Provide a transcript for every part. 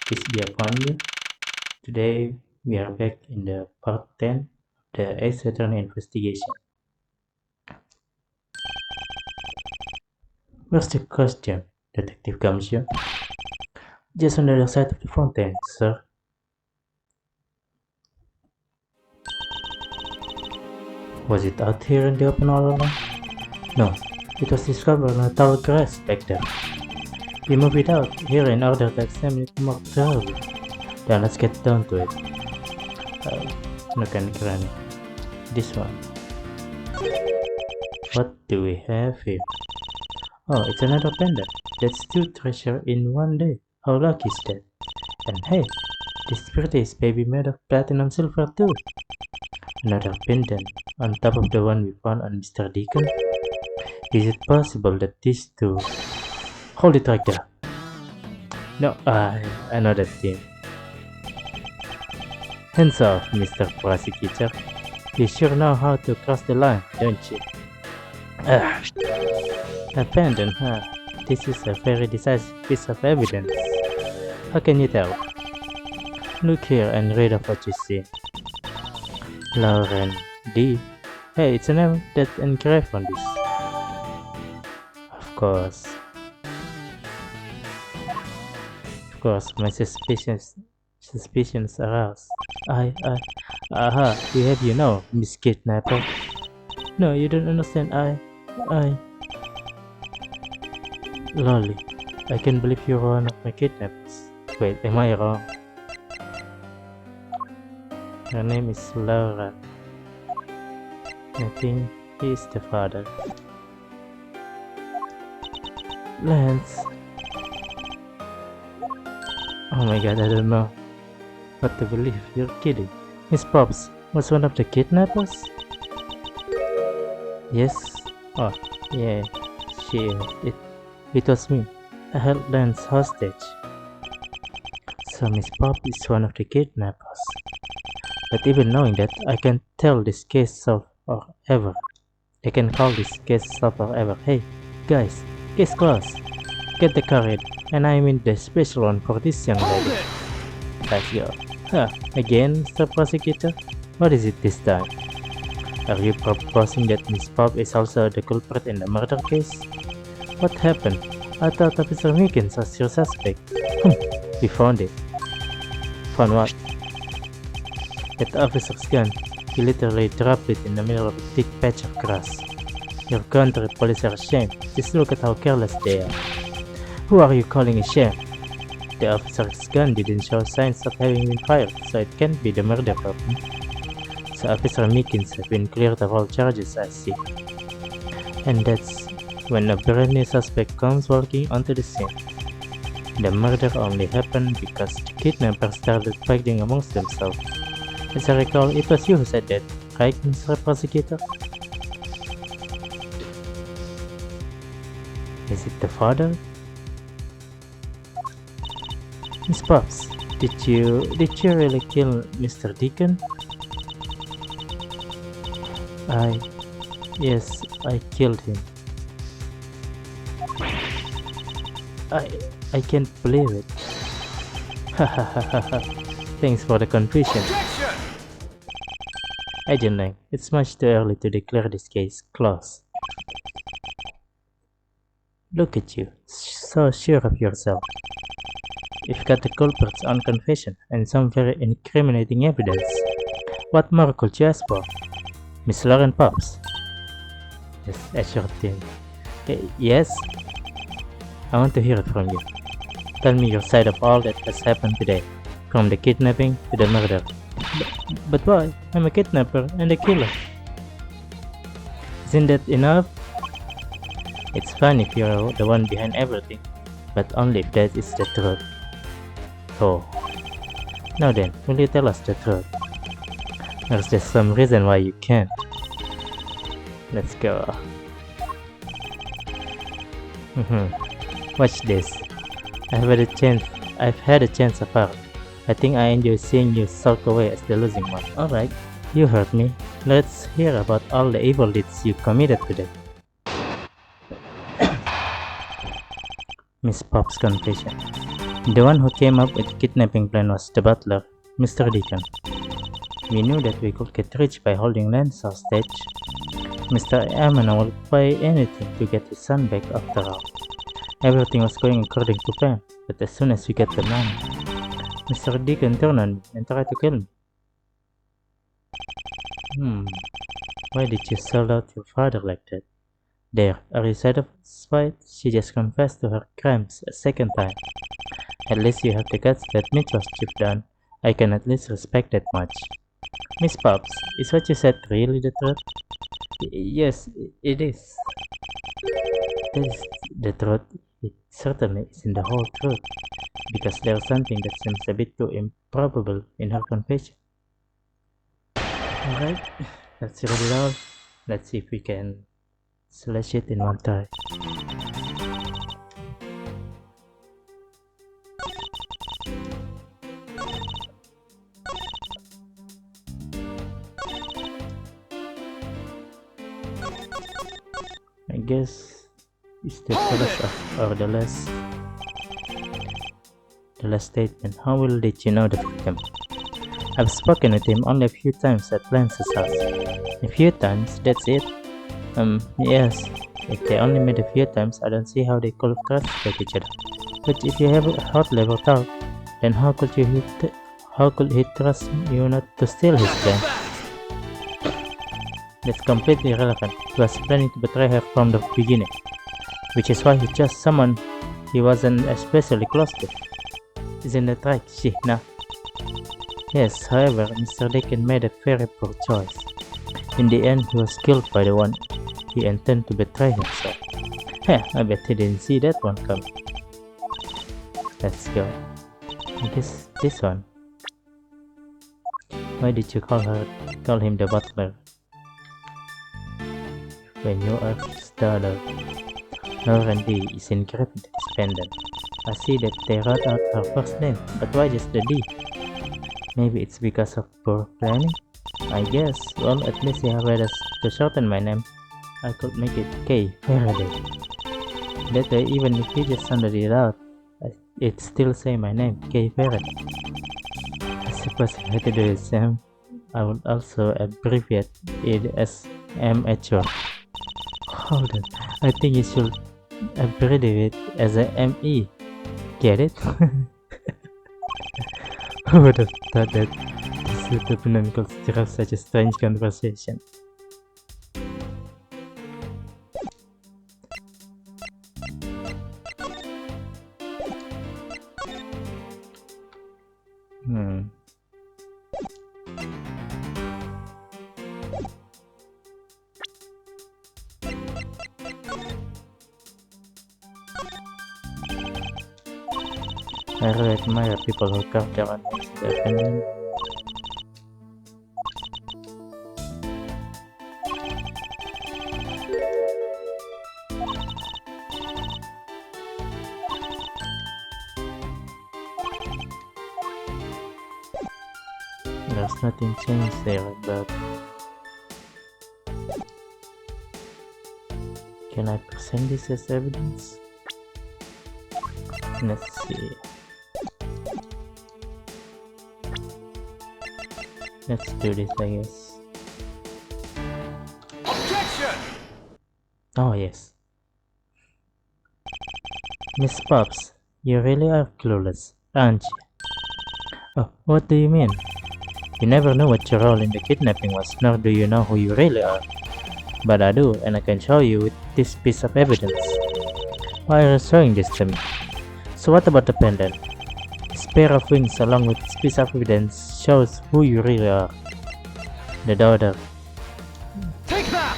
Peace be upon you. Today we are back in the part 10 of the Ace Attorney investigation. Where's the costume, Detective Gumshoe? Just on the other side of the fountain, sir. Was it out here in the open all along? No, it was discovered on a tall grass back there. We moved it out here in order to examine it more thoroughly. Then let's get down to it. Bukan keran. This one. What do we have here? Oh, it's another pendant. That's two treasures in one day. How lucky is that? And hey, this prettiest baby made of platinum silver too. Another pendant on top of the one we found on Mr. Deacon. Is it possible that these two... Hold it right there. No, I know that thing. Hands off, Mr. Prosecutor. You sure know how to cross the line, don't you? A pendant, huh? This is a very decisive piece of evidence. How can you tell? Look here and read off what you see. Lauren D. Hey, it's a name that's engraved on this. Of course, my suspicions aroused. Aha, we have you now, Miss Kidnapper. No, you don't understand. Lolly, I can't believe you're one of my kidnappers. Wait, am I wrong? Her name is Laura. I think he is the father. Lance. Oh my god, I don't know what to believe. You're kidding. Miss Pops was one of the kidnappers? Yes. Oh, yeah, she is. It was me. I held Lance hostage. So Miss Pop is one of the kidnappers. But even knowing that, I can tell this case solved forever. I can call this case solved forever. Hey, guys, case closed. Get the car ready, and I mean the special one for this young lady. Let's go. Again, Mr. Prosecutor? What is it this time? Are you proposing that Miss Pop is also the culprit in the murder case? What happened? I thought Officer Mickens was your suspect. We found it. Found what? That officer's gun. He literally dropped it in the middle of a thick patch of grass. Your country police are ashamed. Just look at how careless they are. Who are you calling a shame? The officer's gun didn't show signs of having been fired, so it can't be the murder weapon. So Officer Mickens has been cleared of all charges, I see. And that's when a brand new suspect comes walking onto the scene. The murder only happened because the kidnappers started fighting amongst themselves. As I recall, it was you who said that, right, Mr. Prosecutor? Is it the father? Miss Pops, did you really kill Mr. Deacon? Yes, I killed him. I can't believe it. Thanks for the confusion. Agent Lang, it's much too early to declare this case closed. Look at you, so sure of yourself. You've got the culprit's own confession and some very incriminating evidence. What more could you ask for? Miss Lauren Pops? Yes, a short thing. Yes? I want to hear it from you. Tell me your side of all that has happened today, from the kidnapping to the murder. But why? I'm a kidnapper and a killer. Isn't that enough? It's fine if you're the one behind everything, but only if that is the truth. Oh. Now then, will you tell us the truth? There's just some reason why you can't. Let's go. Watch this. I've had a chance of heart. I think I enjoy seeing you sulk away as the losing one. Alright, you heard me. Let's hear about all the evil deeds you committed today. Miss Pop's confession. The one who came up with the kidnapping plan was the butler, Mr. Deacon. We knew that we could get rich by holding Lance hostage. Mr. Emanuel would pay anything to get his son back after all. Everything was going according to plan, but as soon as we got the money, Mr. Deacon turned on me and tried to kill me. Why did you sell out your father like that? There, are you satisfied? She just confessed to her crimes a second time. At least you have the guts that Mitch was chipped down. I can at least respect that much. Miss Pops, is what you said really the truth? Yes, it is. That is the truth. It certainly isn't the whole truth, because there's something that seems a bit too improbable in her confession. Alright, let's read it all. Let's see if we can slash it in one try. I guess it's the first or the last statement. How well did you know the victim? I've spoken with him only a few times at Lance's house. A few times, that's it? Yes. If they only met a few times, I don't see how they could have trusted each other. But if you have a hot level talk, then how could he trust you not to steal his plan? That's completely irrelevant. He was planning to betray her from the beginning, which is why he chose someone he wasn't especially close to. Isn't that right, Shihna? Yes, however, Mr. Deacon made a very poor choice. In the end, he was killed by the one he intended to betray himself. Heh, I bet he didn't see that one coming. Let's go. I guess this one. Why did you call him the butler? When you are his daughter. Lauren D is engraved with this pendant. I see that they wrote out her first name, but why just the D? Maybe it's because of poor planning? I guess. Well, at least you have read us to shorten my name. I could make it K. Faraday. That way, even if you just sounded it out, it'd still say my name, K. Faraday. I suppose if I had to do the same, I would also abbreviate it as MHO. Hold on, I think you should abbreviate it as a ME. Get it? Who would have thought that this would have been to have such a strange conversation? I really admire people who carve their own names in their family. There's nothing changed there, but can I present this as evidence? Let's see. Let's do this, I guess. Objection! Oh, yes. Miss Pops, you really are clueless, aren't you? Oh, what do you mean? You never know what your role in the kidnapping was, nor do you know who you really are. But I do, and I can show you with this piece of evidence. Why are you showing this to me? So what about the pendant? This pair of wings along with this piece of evidence shows who you really are. The daughter. Take that!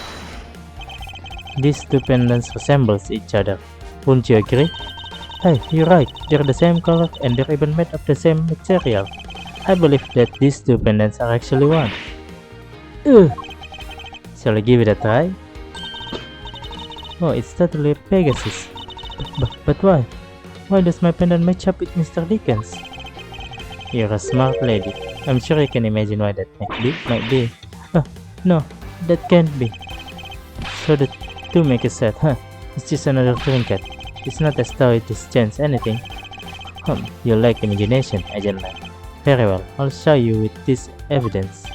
These two pendants resemble each other. Wouldn't you agree? Hey, you're right. They're the same color and they're even made of the same material. I believe that these two pendants are actually one. Ugh. Shall I give it a try? Oh, it's totally a Pegasus. But why? Why does my pendant match up with Mr. Deacon's? You're a smart lady. I'm sure you can imagine why that might be. Oh, no, that can't be. So the two make a set, huh? It's just another trinket. It's not as though it has changed anything. You lack imagination, Agent Lang. Very well, I'll show you with this evidence.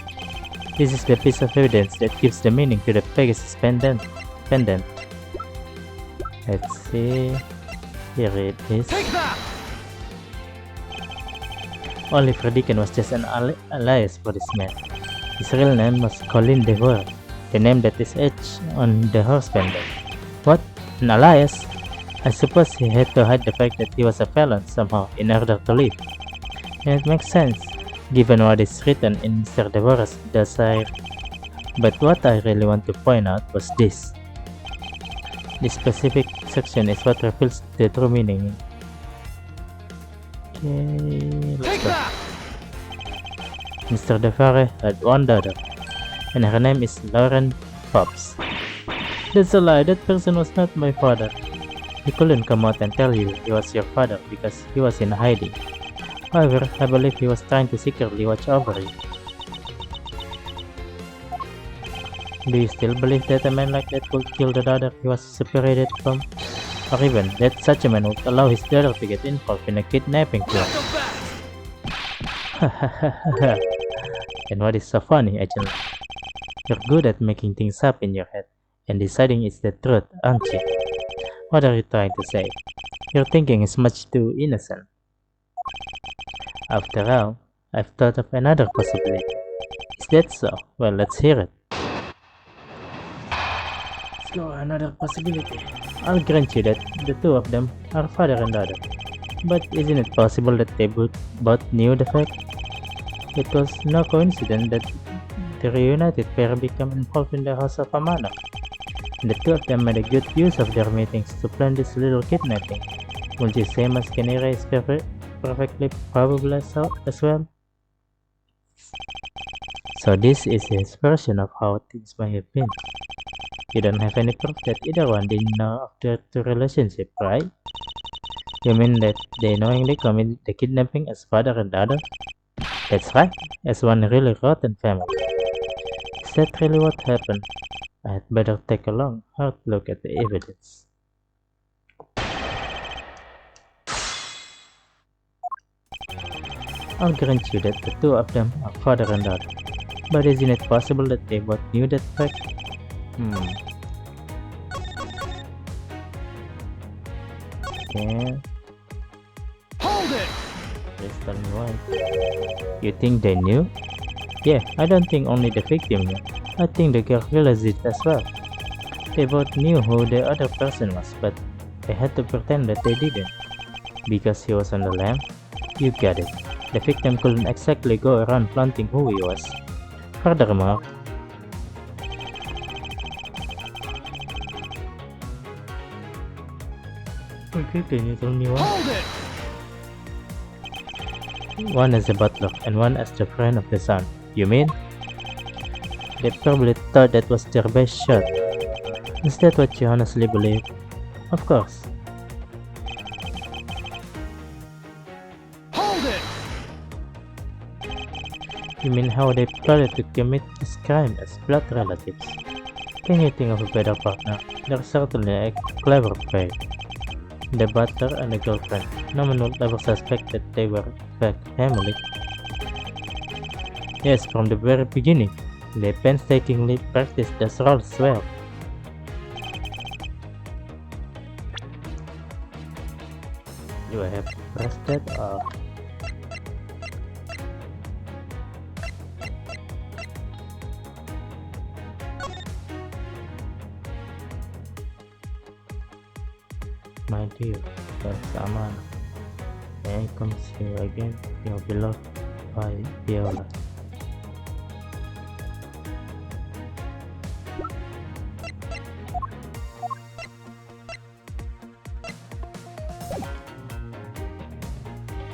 This is the piece of evidence that gives the meaning to the Pegasus pendant. Let's see. Here it is. Take that! Only Deacon was just an alias for this man. His real name was Colin Devore, the name that is etched on the horse pendant. What? An alias? I suppose he had to hide the fact that he was a felon somehow in order to live. And it makes sense, given what is written in Mr. Devore's desire. But what I really want to point out was this. This specific section is what reveals the true meaning. Okay, let's go. Mr. Devore had one daughter, and her name is Lauren Pops. That's a lie, that person was not my father. He couldn't come out and tell you he was your father because he was in hiding. However, I believe he was trying to secretly watch over you. Do you still believe that a man like that would kill the daughter he was separated from? Or even that such a man would allow his daughter to get involved in a kidnapping plot? And what is so funny, Agent? You're good at making things up in your head and deciding it's the truth, aren't you? What are you trying to say? Your thinking is much too innocent. After all, I've thought of another possibility. Is that so? Well, let's hear it. Let's go, another possibility. I'll grant you that the two of them are father and daughter. But isn't it possible that they both knew the fact? It was no coincidence that the reunited pair became involved in the House of Amana. And the two of them made a good use of their meetings to plan this little kidnapping. Would you say Masquerade is perfectly probable as well? So this is his version of how things may have been. You don't have any proof that either one didn't know of their two relationship, right? You mean that they knowingly committed the kidnapping as father and daughter? That's right, as one really rotten family. Is that really what happened? I had better take a long, hard look at the evidence. I'll grant you that the two of them are father and daughter, but isn't it possible that they both knew that fact? Okay. Hold it! Please tell me why. You think they knew? Yeah, I don't think only the victim knew. I think the girl realized it as well. They both knew who the other person was, but they had to pretend that they didn't. Because he was on the lam? You got it. The victim couldn't exactly go around flaunting who he was. Furthermore, okay, can you tell me why? Hold it! One as a butler and one as the friend of the son. You mean? They probably thought that was their best shot. Is that what you honestly believe? Of course. Hold it! You mean how they plotted to commit this crime as blood relatives? Can you think of a better partner? They're certainly a clever pair. The butler and the girlfriend. No one would ever suspect that they were in fact family. Yes, from the very beginning, they painstakingly practiced those roles well. Do I have to press that or... My dear, that's Amana. May I come see you again, your beloved by Viola.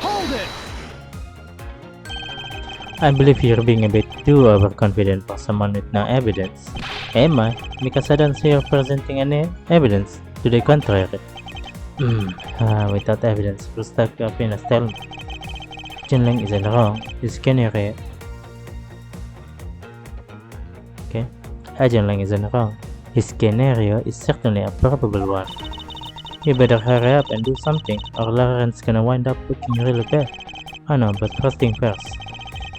Hold it! I believe you're being a bit too overconfident for someone with no evidence. Am I? Because I don't see you presenting any evidence. To the contrary. Without evidence, we're stuck up in a stalemate. Jinling isn't wrong. His scenario. Okay. Jinling isn't wrong. His scenario is certainly a probable one. You better hurry up and do something, or Lauren's gonna wind up looking really bad. Oh no, but first thing first.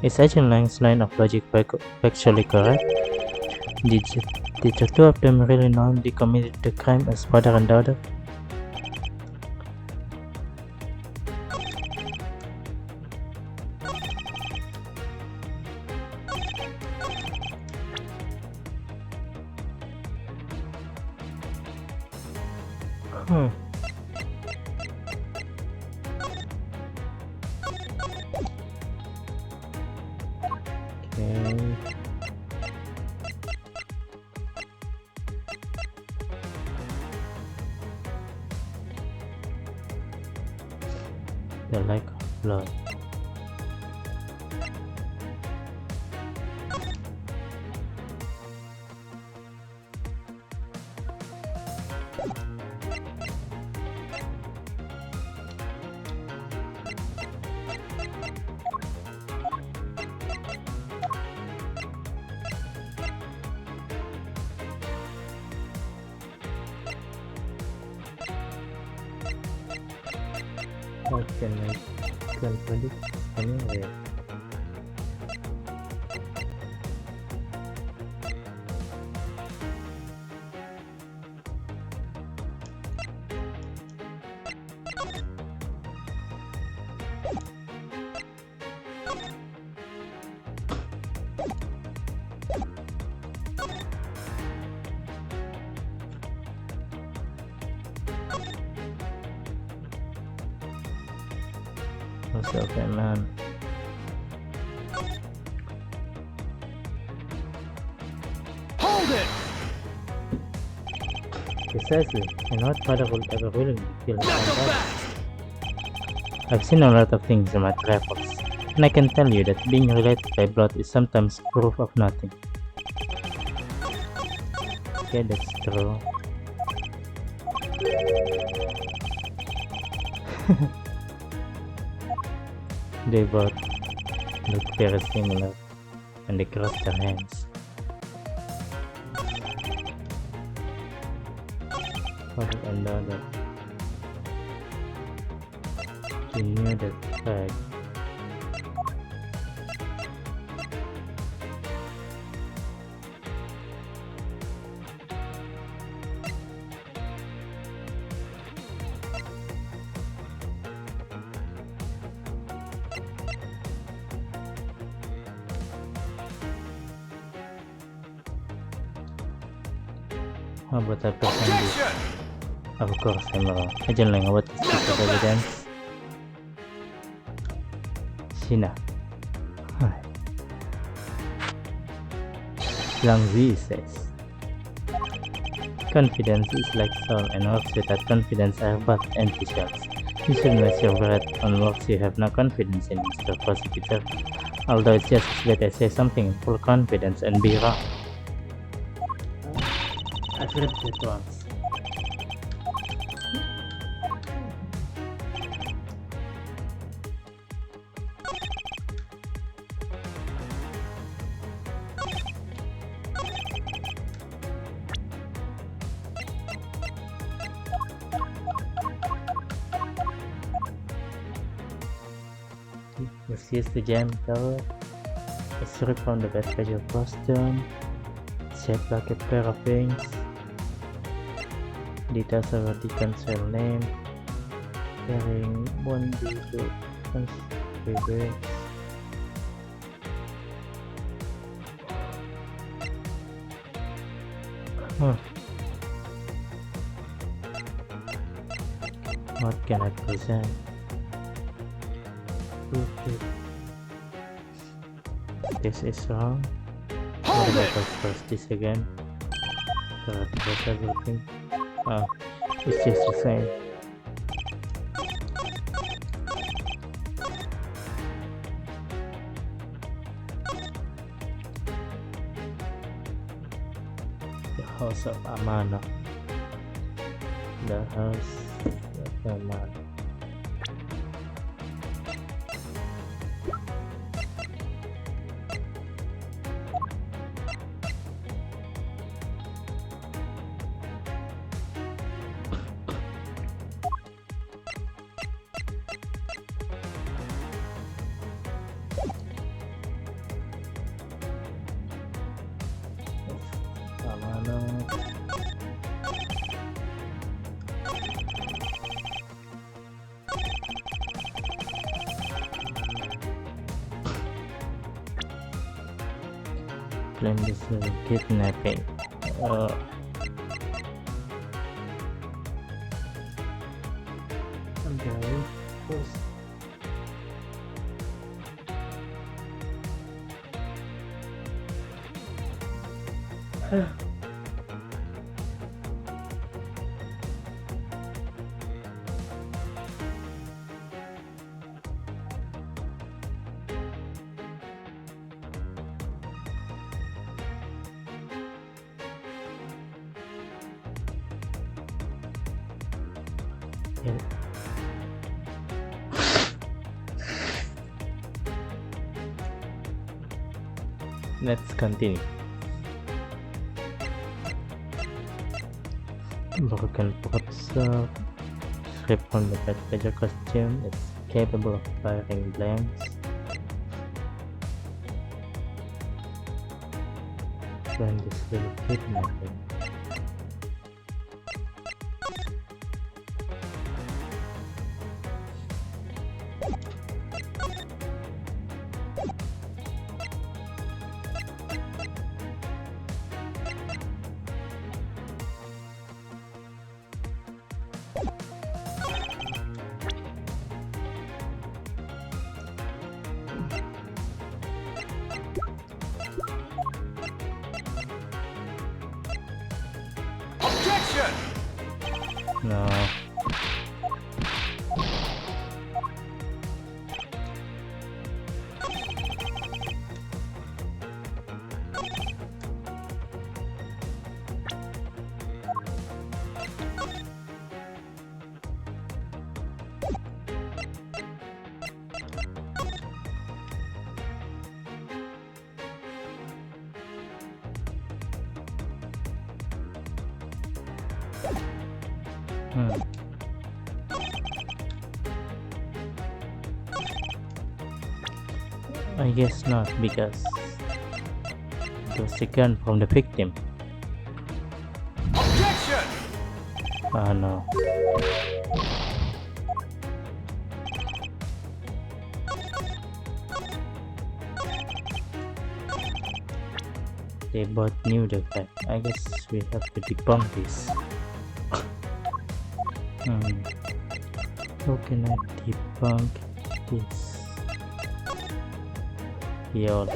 Is Agent Lang's line of logic factually correct? Did, did the two of them really knowingly committed the crime as father and daughter? Hmm. Okay. The lack of blood. What can I predict anyway? Okay, man. Hold it! Precisely, and what father would ever willingly kill his Knock own him daughter? back! I've seen a lot of things in my travels, and I can tell you that being related by blood is sometimes proof of nothing. Okay, that's true. They both look very similar, and they cross their hands. Father and daughter. She knew that fact. How about I present this? Objection! Of course, I'm wrong. Agent Lang, what is piece of evidence? Sina. Lang Zi says, confidence is like soul, and works without confidence are but empty shells. You should mess your breath on works you have no confidence in, Mr. Prosecutor. Although it's just as bad as say something in full confidence and be wrong. I've read that once. Refuse the jam tower. A strip from the backpage of Boston. Shaped like a pair of wings. Details of the concern name. Carrying 1D2 reverse. What can I present? Okay. This is wrong. What Hold about it! I press this again? Correct, that's everything. Oh, it's just the same. The House of Amana. The House of Amana. clandestine kidnapping. Uh, okay. First. Yeah. Let's continue. Broken propulsor, stripped from the Pathfinder costume, it's capable of firing blanks. When this little kidnapping. Objection! No. Hmm. I guess not, because it was taken from the victim. Objection! Oh no. They both knew the fact. I guess we have to debunk this. How can I debunk this? Yo,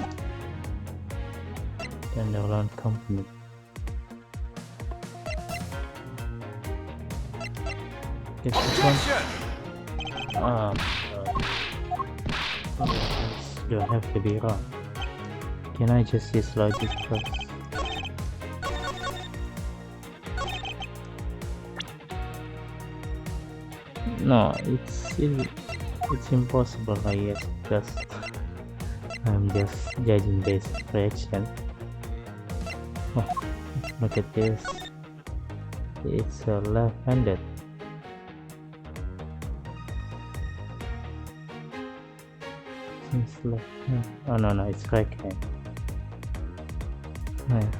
Tenderland Company. Guess this one. This don't have to be wrong. Can I just use logic first? No, it's impossible, I guess, because I'm just judging this reaction. Oh, look at this. It's left-handed. Seems left hand. Oh no, it's right hand. Right.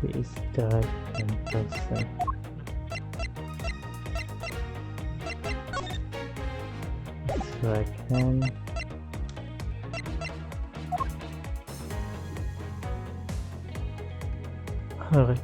He is the right hand person. Right hand. Alright.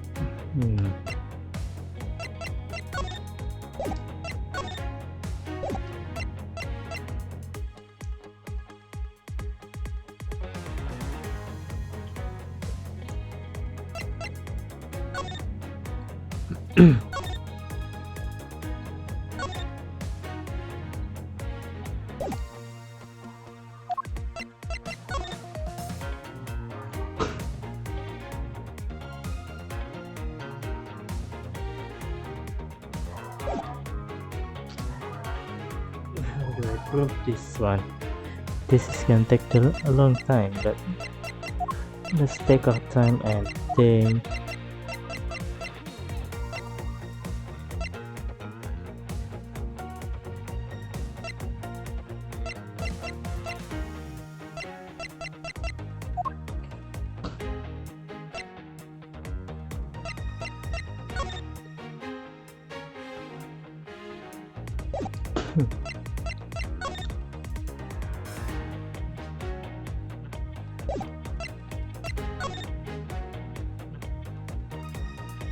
How do I prove this one? This is gonna take a long time, but let's take our time and think.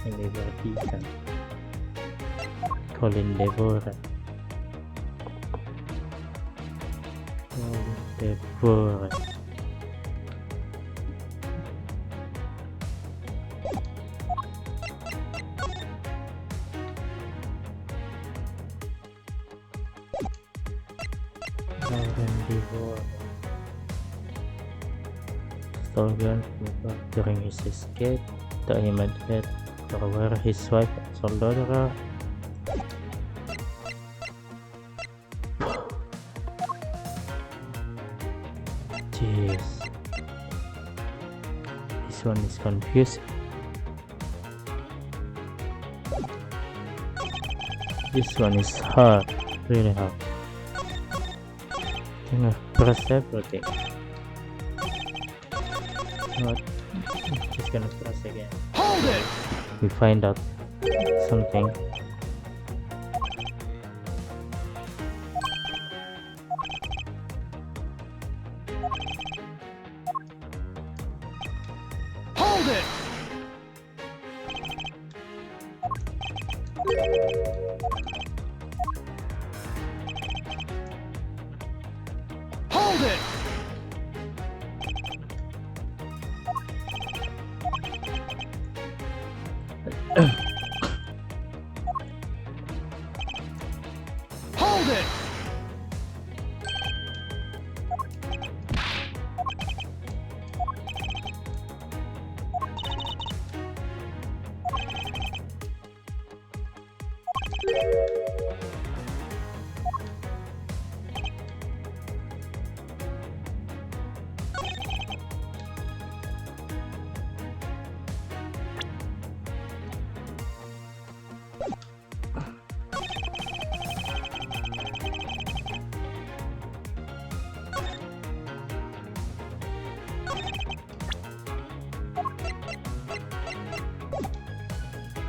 Oliver Deacon, Colin Deborah, Colin Deborah, Colin Deborah. Stolen during his escape to Ahmedabad, where his wife Soldora jeez, this one is confusing. This one is hard, really hard. Can I press everything? Not just gonna press again. Hold it! We find out something. Hold it! Hold it! Hold it!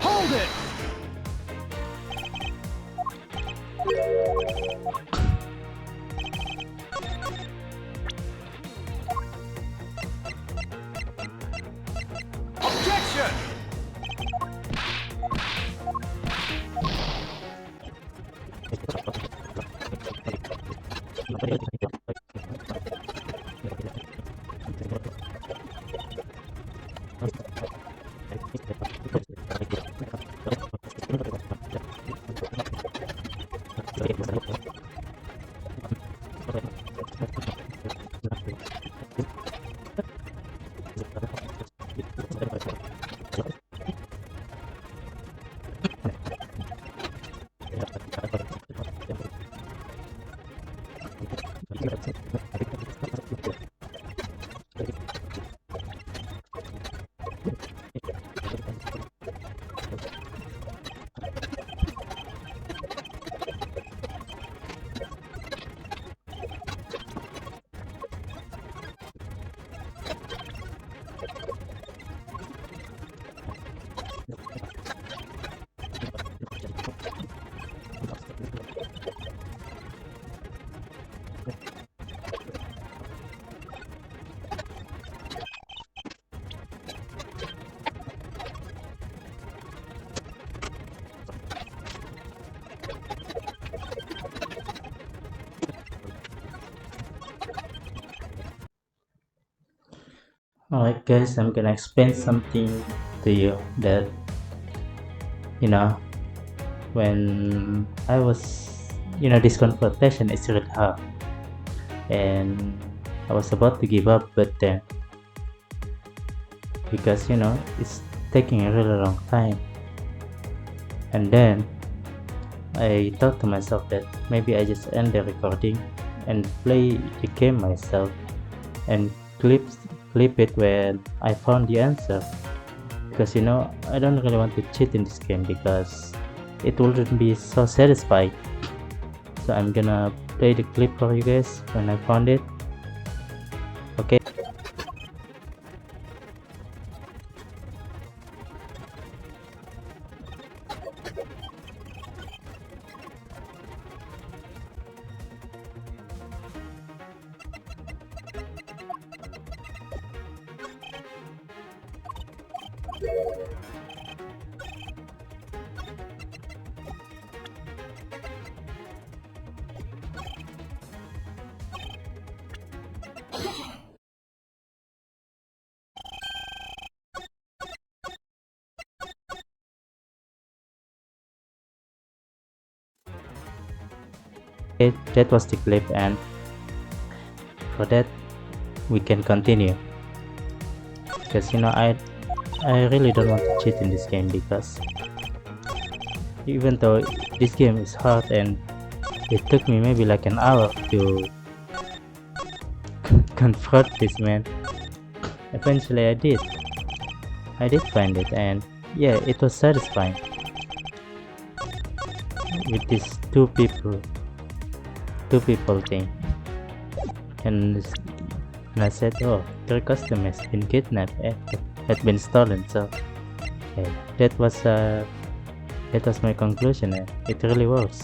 Hold it! Objection! Alright guys, I'm gonna explain something to you that when I was this confrontation is really hard and I was about to give up, but then because it's taking a really long time, and then I thought to myself that maybe I just end the recording and play the game myself and clip it when I found the answer, because I don't really want to cheat in this game because it wouldn't be so satisfying. So I'm gonna play the clip for you guys when I found it. Okay. Okay, that was the clip, and for that we can continue, because I really don't want to cheat in this game, because even though this game is hard and it took me maybe like an hour to confront this man, eventually I did find it, and yeah, it was satisfying with this two people thing. And I said, oh, their custom has been kidnapped and had been stolen. So yeah, that was my conclusion, and it really works.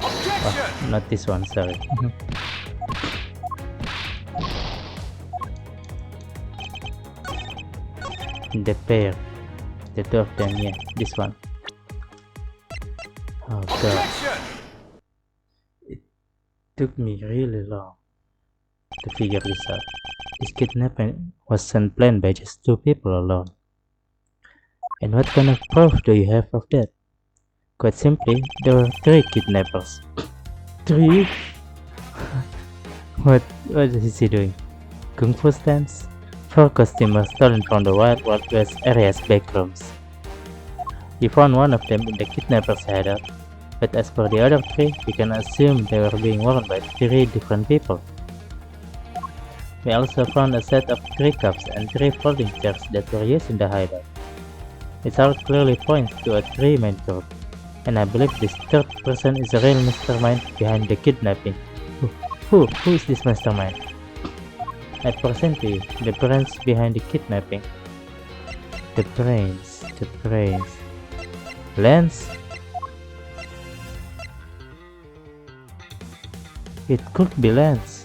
Oh, not this one, sorry. The pair, the two of them, yeah, this one. Oh god, it took me really long to figure this out. This kidnapping wasn't planned by just two people alone. And what kind of proof do you have of that? Quite simply, there were 3 kidnappers. 3? What is he doing? Kung Fu stance? 4 customers stolen from the Wild West area's backrooms. We found one of them in the kidnappers' hideout, but as for the other 3, we can assume they were being worn by 3 different people. We also found a set of 3 cups and 3 folding chairs that were used in the hideout. This all clearly points to a 3-man group, and I believe this 3rd person is the real mastermind behind the kidnapping. Who is this mastermind? I present to you the brains behind the kidnapping. The brains. Lance? It could be Lance.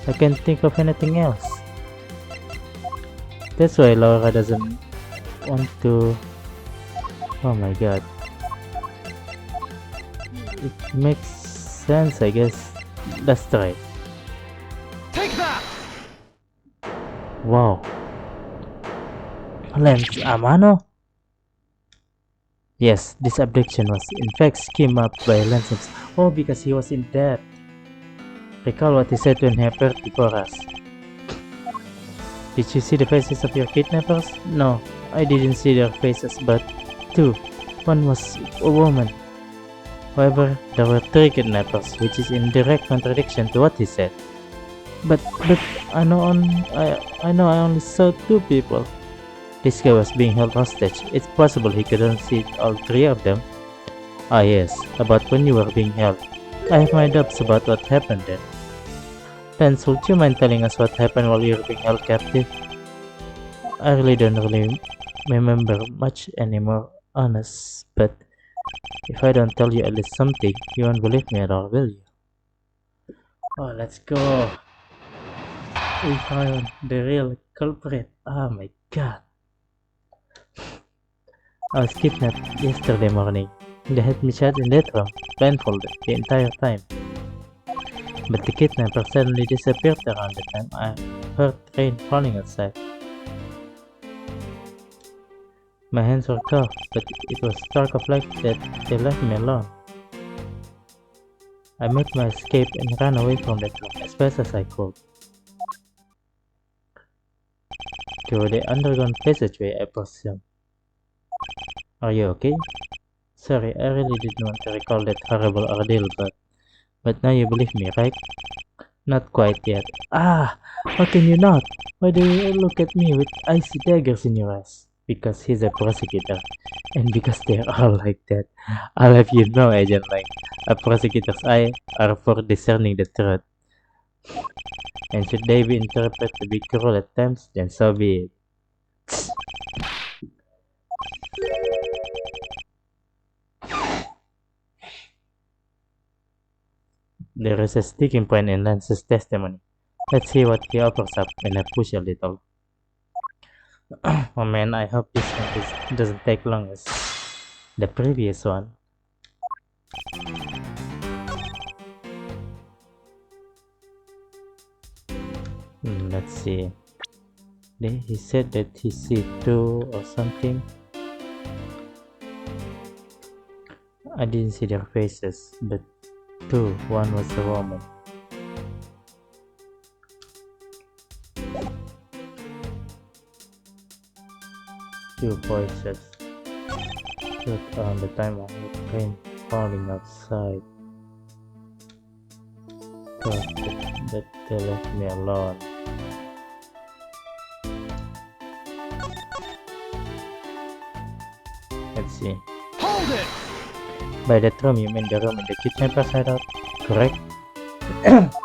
I can't think of anything else. That's why Laura doesn't want to... Oh my god. It makes sense, I guess. Let's try. Take that! Wow. Lance Amano? Yes, this abduction was in fact schemed up by Lance himself. Oh, because he was in debt. Recall what he said when he appeared before us. Did you see the faces of your kidnappers? No, I didn't see their faces, but 2. One was a woman. However, there were 3 kidnappers, which is in direct contradiction to what he said. But I know I only saw 2 people. This guy was being held hostage. It's possible he couldn't see all 3 of them. Ah yes, about when you were being held. I have my doubts about what happened then. Lance, would you mind telling us what happened while you were being held captive? I really don't remember much anymore, honest, but if I don't tell you at least something, you won't believe me at all, will you? Oh, let's go. We found the real culprit. Oh my god. I was kidnapped yesterday morning. They had me shut in that room, blindfolded, the entire time. But the kidnapper suddenly disappeared around the time I heard rain falling outside. My hands were cuffed, but it was stark of light that they left me alone. I made my escape and ran away from that room as fast as I could. Through the underground passageway, I presume. Are you okay? Sorry, I really didn't want to recall that horrible ordeal, but now you believe me, right? Not quite yet. Ah! How can you not? Why do you look at me with icy daggers in your eyes? Because he's a prosecutor. And because they're all like that. I'll have you know, Agent Lang, a prosecutor's eyes are for discerning the truth. And should they be interpreted to be cruel at times, then so be it. There is a sticking point in Lance's testimony. Let's see what he offers up when I push a little. Oh man, I hope this one doesn't take long as the previous one. Let's see. He said that he see 2 or something. I didn't see their faces, but one was a woman. Two voices. Look on the time I had rain falling outside. But they left me alone. Let's see. Hold it! By that room, you mean the room in the kidnapper's hideout, correct?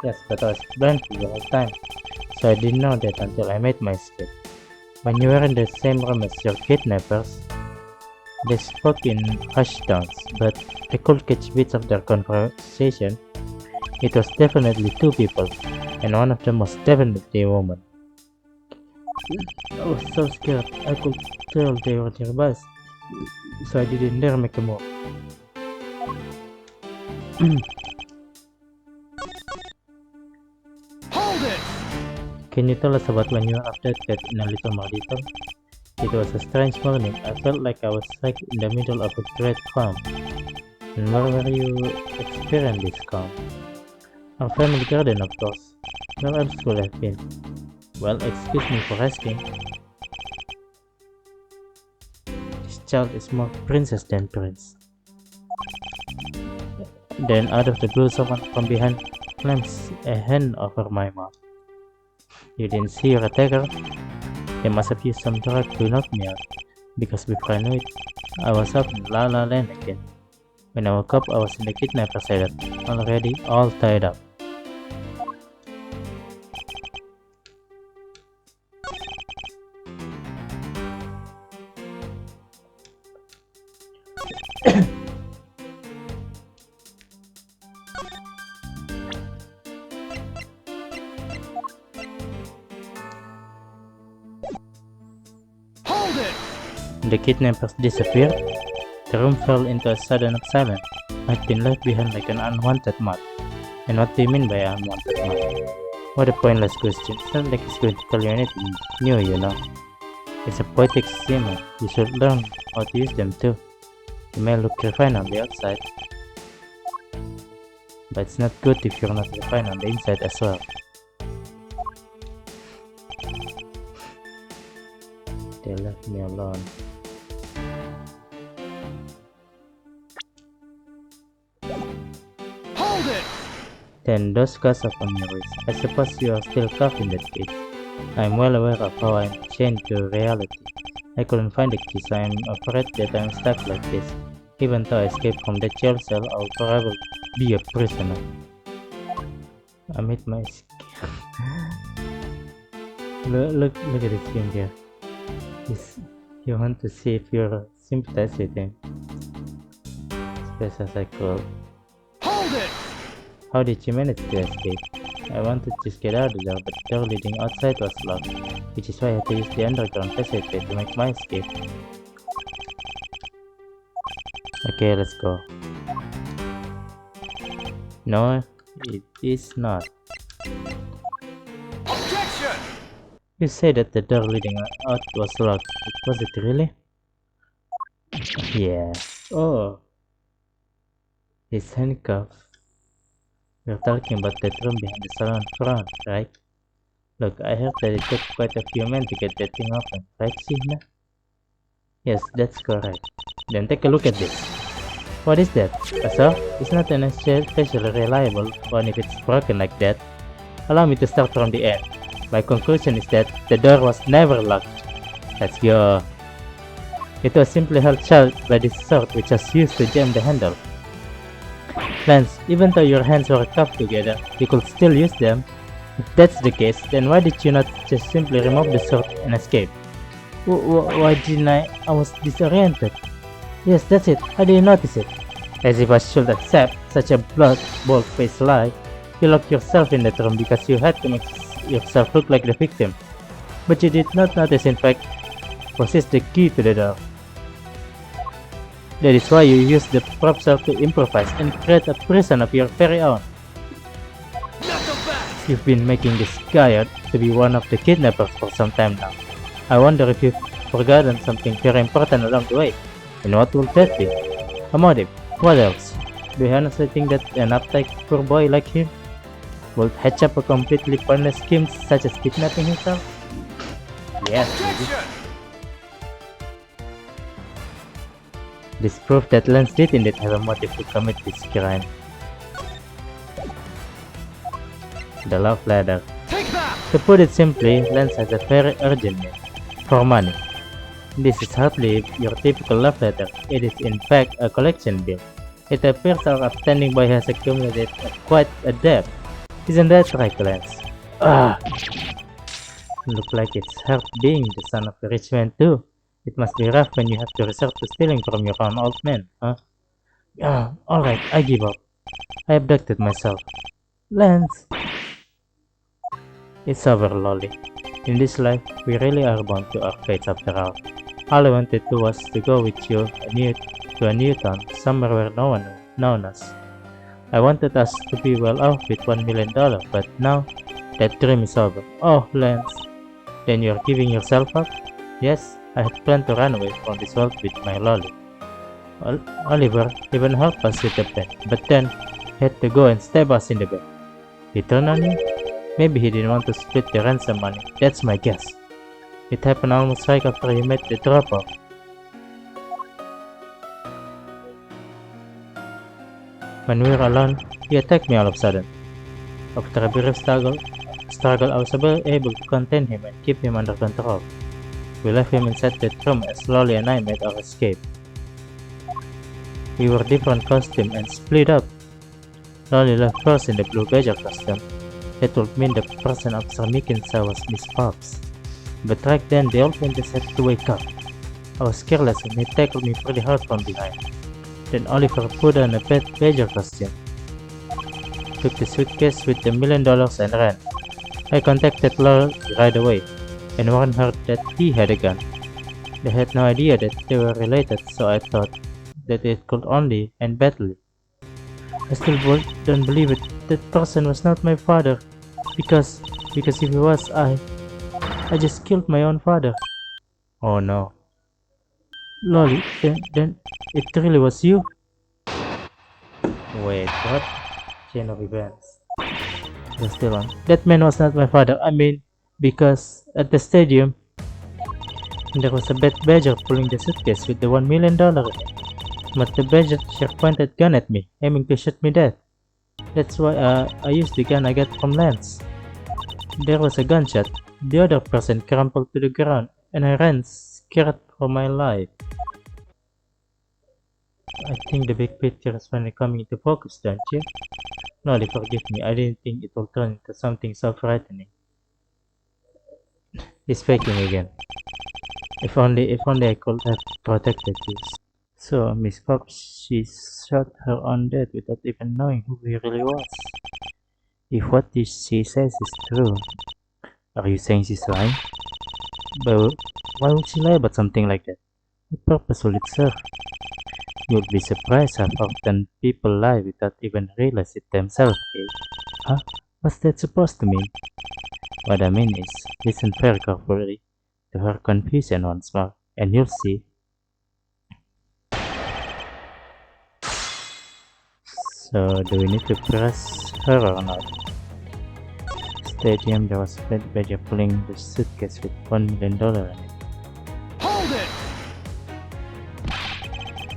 Yes, but I was blindfolded the whole time, so I didn't know that until I made my escape. When you were in the same room as your kidnappers, they spoke in hushed tones, but I could catch bits of their conversation. It was definitely two people, and one of them was definitely a woman. I was so scared, I could tell they were nearby, so I didn't dare make a move. Hold it! Can you tell us about when you were abducted in a little more detail? It was a strange morning. I felt like I was right in the middle of a great calm. And where were you experiencing this calm? Our family garden, of course. Where else would I have been? Well, excuse me for asking. This child is more princess than prince. Then out of the blue, someone from behind clams a hand over my mouth. You didn't see your attacker? They must have used some drug to knock me out, because before I knew it, I was up in La La Land again. When I woke up, I was in the kidnapper's hideout, already all tied up. Hold it! The kidnappers disappeared. The room fell into a sudden silence. I'd been left behind like an unwanted moth. And what do you mean by unwanted moth? What a pointless question. It's not like it's going to tell you anything new, you know. It's a poetic simile. You should learn how to use them too. You may look refined on the outside, but it's not good if you're not refined on the inside as well. They left me alone. Hold it! Then those scars upon your wrist. I suppose you are still cuffed in that cage. I am well aware of how I am chained to reality. I couldn't find the key, so I am afraid that I am stuck like this. Even though I escaped from the jail cell, I will forever be a prisoner. I made my escape. look at this finger. You want to see if you're sympathize with him. As best as I could. Hold it! How did you manage to escape? I wanted to get out of there, but the door leading outside was locked, which is why I had to use the underground passageway to make my escape. Okay, let's go. No, it is not. Objection! You said that the door leading out was locked. Was it really? Yeah. Oh. He's handcuffed. We're talking about that room behind the salon front, right? Look, I heard that it took quite a few men to get that thing open, right, Sina? Yes, that's correct. Then take a look at this. What is that? A saw? It's not an especially reliable one if it's broken like that. Allow me to start from the end. My conclusion is that the door was never locked. Let's go. It was simply held shut by this sword which was used to jam the handle. Lance, even though your hands were cuffed together, you could still use them. If that's the case, then why did you not just simply remove the sword and escape? Why didn't I? I was disoriented. Yes, that's it. How do you notice it? As if I should accept such a bold-faced lie. You locked yourself in that room because you had to make yourself look like the victim. But you did not notice, in fact, possess the key to the door. That is why you use the prop self to improvise and create a prison of your very own. You've been making this guy out to be one of the kidnappers for some time now. I wonder if you've forgotten something very important along the way. And what will that be? A motive. What else? Do you honestly think that an uptight poor boy like him would hatch up a completely pointless scheme such as kidnapping himself? Yes, maybe. Objection! This proves that Lance did indeed have a motive to commit this crime. The love ladder. Take that! To put it simply, Lance has a very urgent need for money. This is hardly your typical love letter. It is in fact a collection bill. It appears our outstanding boy has accumulated quite a debt. Isn't that right, Lance? Look like it's hard being the son of a rich man too. It must be rough when you have to resort to stealing from your own old man, huh? Alright, I give up. I abducted myself. Lance! It's over, Lolly. In this life, we really are bound to our fates after all. All I wanted to was to go with you to a new town, somewhere where no one knows us. I wanted us to be well off with $1 million, but now that dream is over. Oh, Lance. Then you're giving yourself up? Yes, I had planned to run away from this world with my Lolly. Oliver even helped us with the plan, but then he had to go and stab us in the back. He turned on you? Maybe he didn't want to split the ransom money. That's my guess. It happened almost right after you made the drop-off. When we were alone, he attacked me all of a sudden. After a brief struggle, I was able to contain him and keep him under control. We left him inside that room as Lolly and I made our escape. We wore different costumes and split up. Lolly left first in the blue badger costume. That would mean the person Officer Mickens saw was Miss Pops. But right then the old man just had to wake up. I was careless and he tackled me pretty hard from behind. Then Oliver put on a badger costume, took the suitcase with the $1 million and ran. I contacted Lolly right away and warned her that he had a gun. They had no idea that they were related, so I thought that it could only end badly. I still don't believe it. That person was not my father. Because if he was, I just killed my own father. Oh no. Lolly, then it really was you? Wait, what? Chain of events. They're still on. That man was not my father. I mean, because at the stadium, there was a badger pulling the suitcase with the $1 million in it. But the badger pointed gun at me, aiming to shoot me dead. That's why I used the gun I got from Lance. There was a gunshot. The other person crumpled to the ground, and I ran, scared for my life. I think the big picture is finally coming into focus, don't you? Lolly, forgive me. I didn't think it would turn into something so frightening. He's faking again. If only I could have protected you. So, Miss Pops, she shot her own dead without even knowing who he really was. If what she says is true, are you saying she's lying? But why would she lie about something like that? What purpose will it serve? You'll be surprised how often people lie without even realize it themselves, eh? Huh? What's that supposed to mean? What I mean is, listen very carefully to her confusion once more, and you'll see. So, do we need to press her or not? Stadium, there was a badger pulling the suitcase with $1 million in it. Hold it!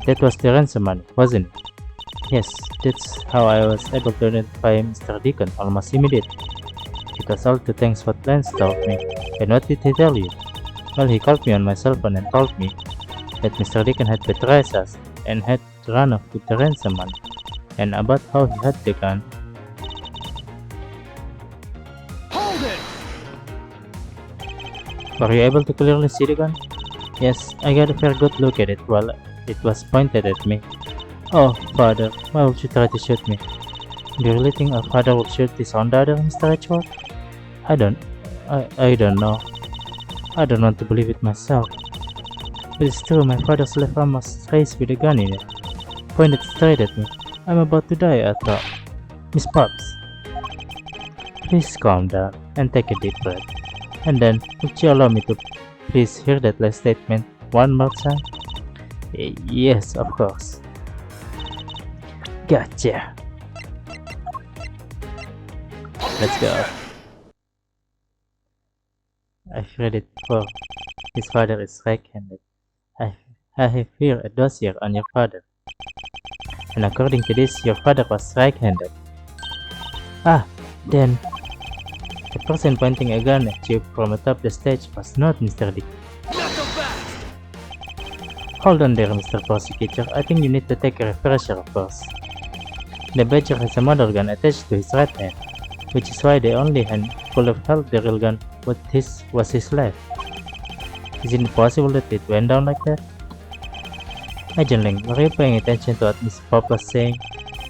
That was the ransom money, wasn't it? Yes, that's how I was able to identify Mr. Deacon almost immediately. It was all to thanks what Lance told me. And what did he tell you? Well, he called me on my cell phone and told me that Mr. Deacon had betrayed us and had run off with the ransom money, and about how he had the gun. Hold it! Were you able to clearly see the gun? Yes, I got a fair good look at it while it was pointed at me. Oh, Father, why would you try to shoot me? Do you really think our father would shoot his own daughter, Mr. Edgeworth? I don't know. I don't want to believe it myself. But it's true, my father's left arm was raised with a gun in it, pointed straight at me. I'm about to die, I thought. Miss Pops, please calm down and take a deep breath. And then, would you allow me to please hear that last statement one more time? Yes, of course. Gotcha. Let's go. I've read it before. His father is right-handed. I have here a dossier on your father. And according to this, your father was right-handed. Ah, then the person pointing a gun at you from atop the stage was not Mr. Dick. Not so fast! Hold on there, Mr. Prosecutor. I think you need to take a refresher course. The badger has a mother gun attached to his right hand, which is why the only hand could have held the real gun was his left. Is it possible that it went down like that? Agent Ling, were you paying attention to what Miss Pop was saying?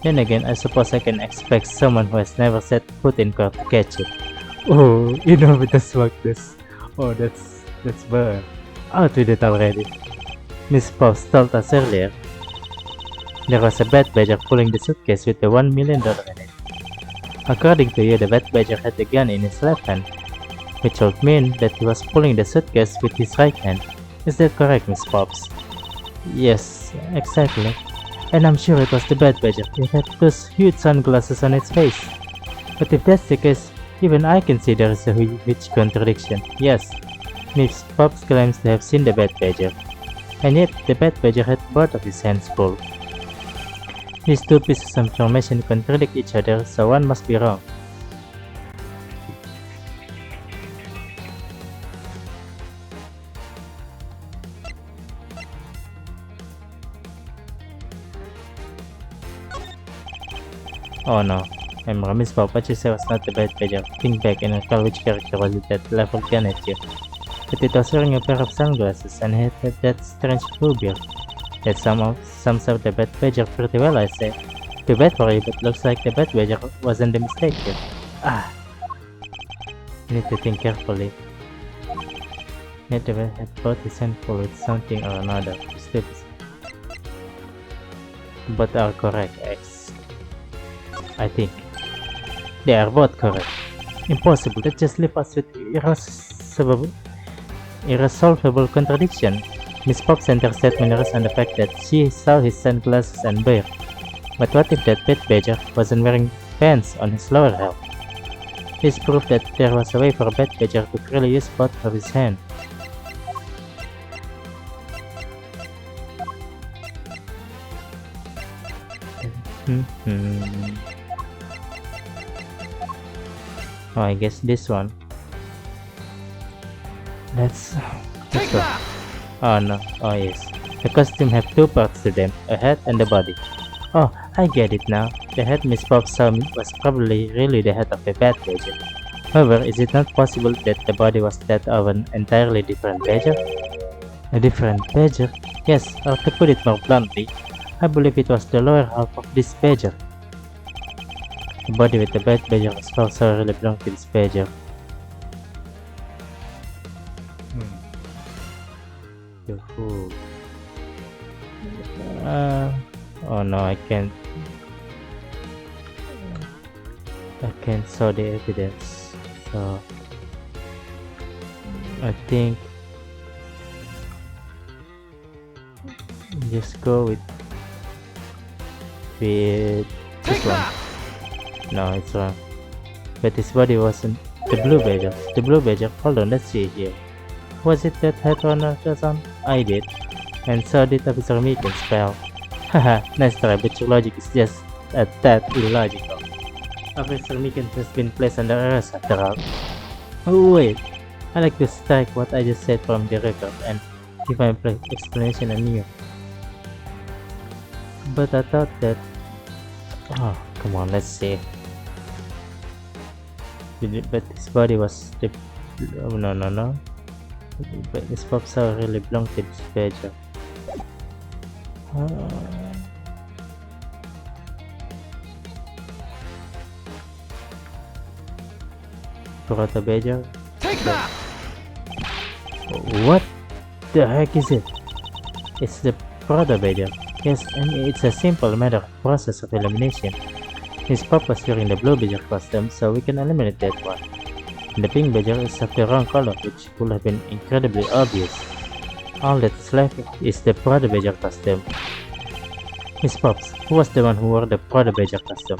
Then again, I suppose I can expect someone who has never set foot in court to catch it. Oh, you know with the smugness. Oh, that's bad. Out with it already. Miss Pop told us earlier there was a bat badger pulling the suitcase with the $1 million in it. According to you, the bat badger had the gun in his left hand, which would mean that he was pulling the suitcase with his right hand. Is that correct, Miss Pops? Yes, exactly. And I'm sure it was the bat badger. It had those huge sunglasses on its face. But if that's the case, even I can see there is a huge contradiction. Yes, Miss Pops claims to have seen the bat badger, and yet the bat badger had both of his hands full. These two pieces of information contradict each other, so one must be wrong. Oh no, I'm Miss Pop. What you say was not the bat badger. Think back and recall which character was it that leveled gun at you. But it was wearing a pair of sunglasses and it had that strange blue beard. That sums up the bat badger pretty well, I say. Too bad for you, but looks like the bat badger wasn't the mistake here. Ah! Need to think carefully. Need to have both his hand full with something or another. Stupid. Both are correct, X. I think. They are both correct. Impossible, that just leaves us with irresolvable contradiction. Miss Pop centers statement rests on the fact that she saw his sunglasses and beard. But what if that bat badger wasn't wearing pants on his lower half? This proved that there was a way for a bat badger to freely use both of his hands. Oh, I guess this one. Let's go. Oh no, oh yes. The costume have two parts to them, a head and the body. Oh, I get it now. The head Miss Pop saw was probably really the head of a bat badger. However, is it not possible that the body was that of an entirely different badger? A different badger? Yes, or to put it more bluntly, I believe it was the lower half of this badger. The body with the bat badger was also really belonged to this badger. Oh no, I can't show the evidence, so I think just go with this one. No, it's wrong. But his body wasn't the blue badger. The blue badger, hold on, let's see here. Was it that had runner on? I did. And so did Officer Meekin's pal. Haha, nice try, but your logic is just a tad illogical. Officer Meekin has been placed under arrest after all. Oh wait, I like to strike what I just said from the record and give my explanation anew. But I thought that... Oh, come on, let's see. But his body was the... Oh, no. But his pops are really belong to this badger. Proto badger? Take that! What the heck is it? It's the Proto badger. Yes, and it's a simple matter of process of elimination. His pop was wearing the blue badger costume, so we can eliminate that one. And the pink badger is of the wrong color, which would have been incredibly obvious. All that's left is the Proto badger costume. Miss Pops, who was the one who wore the Prada Badger costume?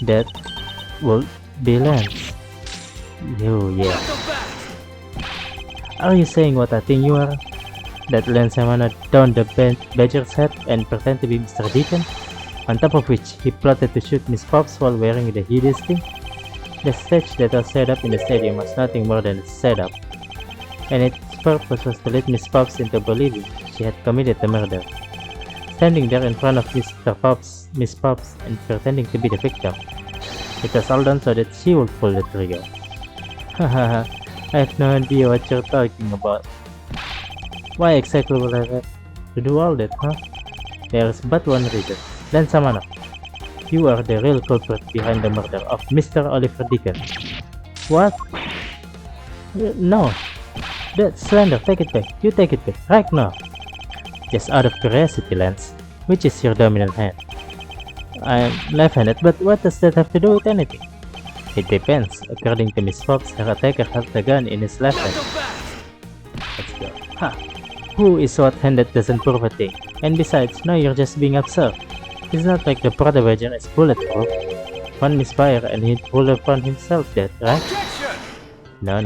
That would be Lance. You, yeah. Are you saying what I think you are? That Lance Hamana donned the Badger's hat and pretend to be Mr. Deacon? On top of which, he plotted to shoot Miss Pops while wearing the hideous thing? The stage that was set up in the stadium was nothing more than a setup, and its purpose was to lead Miss Pops into believing she had committed the murder. Standing there in front of Miss Pops, and pretending to be the victim. It was all done so that she would pull the trigger. Hahaha, I have no idea what you're talking about. Why exactly would I have to do all that, huh? There's but one reason. Lance Hamana, you are the real culprit behind the murder of Mr. Oliver Deacon. What? No. That's slander. Take it back. You take it back. Right now. Just out of curiosity, Lance. Which is your dominant hand? I'm left-handed, but what does that have to do with anything? It depends. According to Miss Fox, her attacker held the gun in his left hand. Let's go. Ha! Who is what-handed doesn't prove a thing. And besides, now you're just being absurd. It's not like the Prada Badger is bulletproof. One misfire and he'd pull upon himself dead, right? No.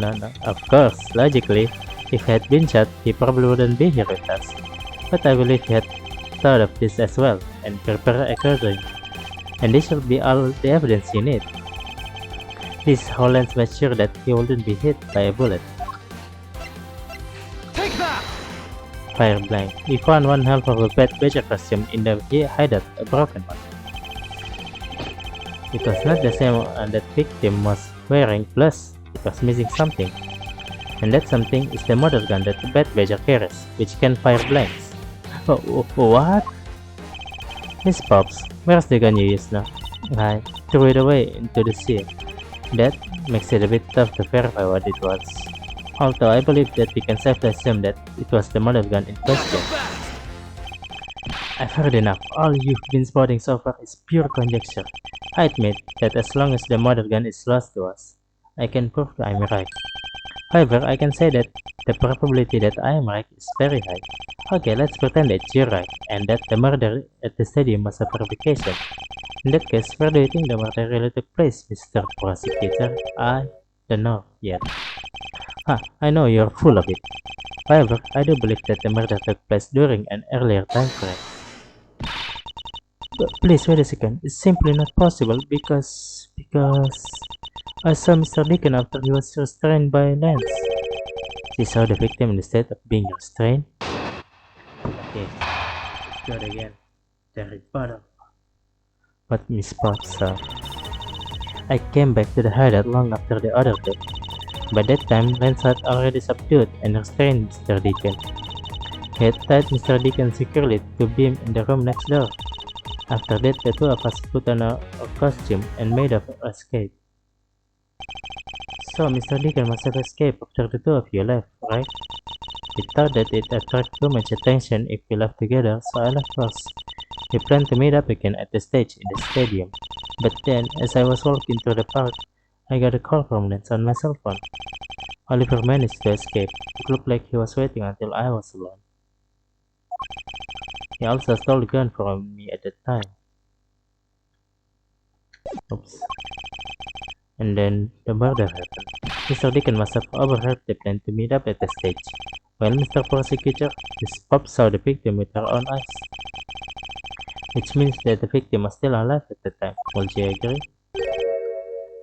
Of course, logically, if he had been shot, he probably wouldn't be here with us. But I believe he had thought of this as well, and prepared accordingly. And this should be all the evidence you need. This Hollands made sure that he wouldn't be hit by a bullet. Take that! Fire blind. We found one half of a bad Badger costume in the hideout, a broken one. It was not the same one that victim was wearing, plus it was missing something. And that something is the model gun that the bad Badger carries, which can fire blanks. What? Miss Pops, where's the gun you used now? I threw it away into the sea. That makes it a bit tough to verify what it was. Although I believe that we can safely assume that it was the model gun in question. I've heard enough. All you've been spotting so far is pure conjecture. I admit that as long as the model gun is lost to us, I can prove I'm right. However, I can say that the probability that I am right is very high. Okay, let's pretend that you're right, and that the murder at the stadium was a fabrication. In that case, where do you think the murder really took place, Mr. Prosecutor? I don't know yet. I know you're full of it. However, I do believe that the murder took place during an earlier time frame. But please wait a second, it's simply not possible because I saw Mr. Deacon after he was restrained by Lance. She saw the victim in the state of being restrained? Okay, let's go again. The rebuttal. What Miss Potts saw. I came back to the hideout long after the other two. By that time, Lance had already subdued and restrained Mr. Deacon. He had tied Mr. Deacon securely to beam in the room next door. After that, the two of us put on a costume and made our escape. So, Mr. Deacon must have escaped after the two of you left, right? We thought that it attracted too much attention if we left together, so I left first. We planned to meet up again at the stage in the stadium. But then, as I was walking through the park, I got a call from Lance on my cell phone. Oliver managed to escape. It looked like he was waiting until I was alone. He also stole the gun from me at the time. Oops. And then the murder happened. Mr. Deacon must have overheard the plan to meet up at the stage. While Mr. Prosecutor, Miss Pop saw the victim with her own eyes. Which means that the victim was still alive at the time. Would you agree?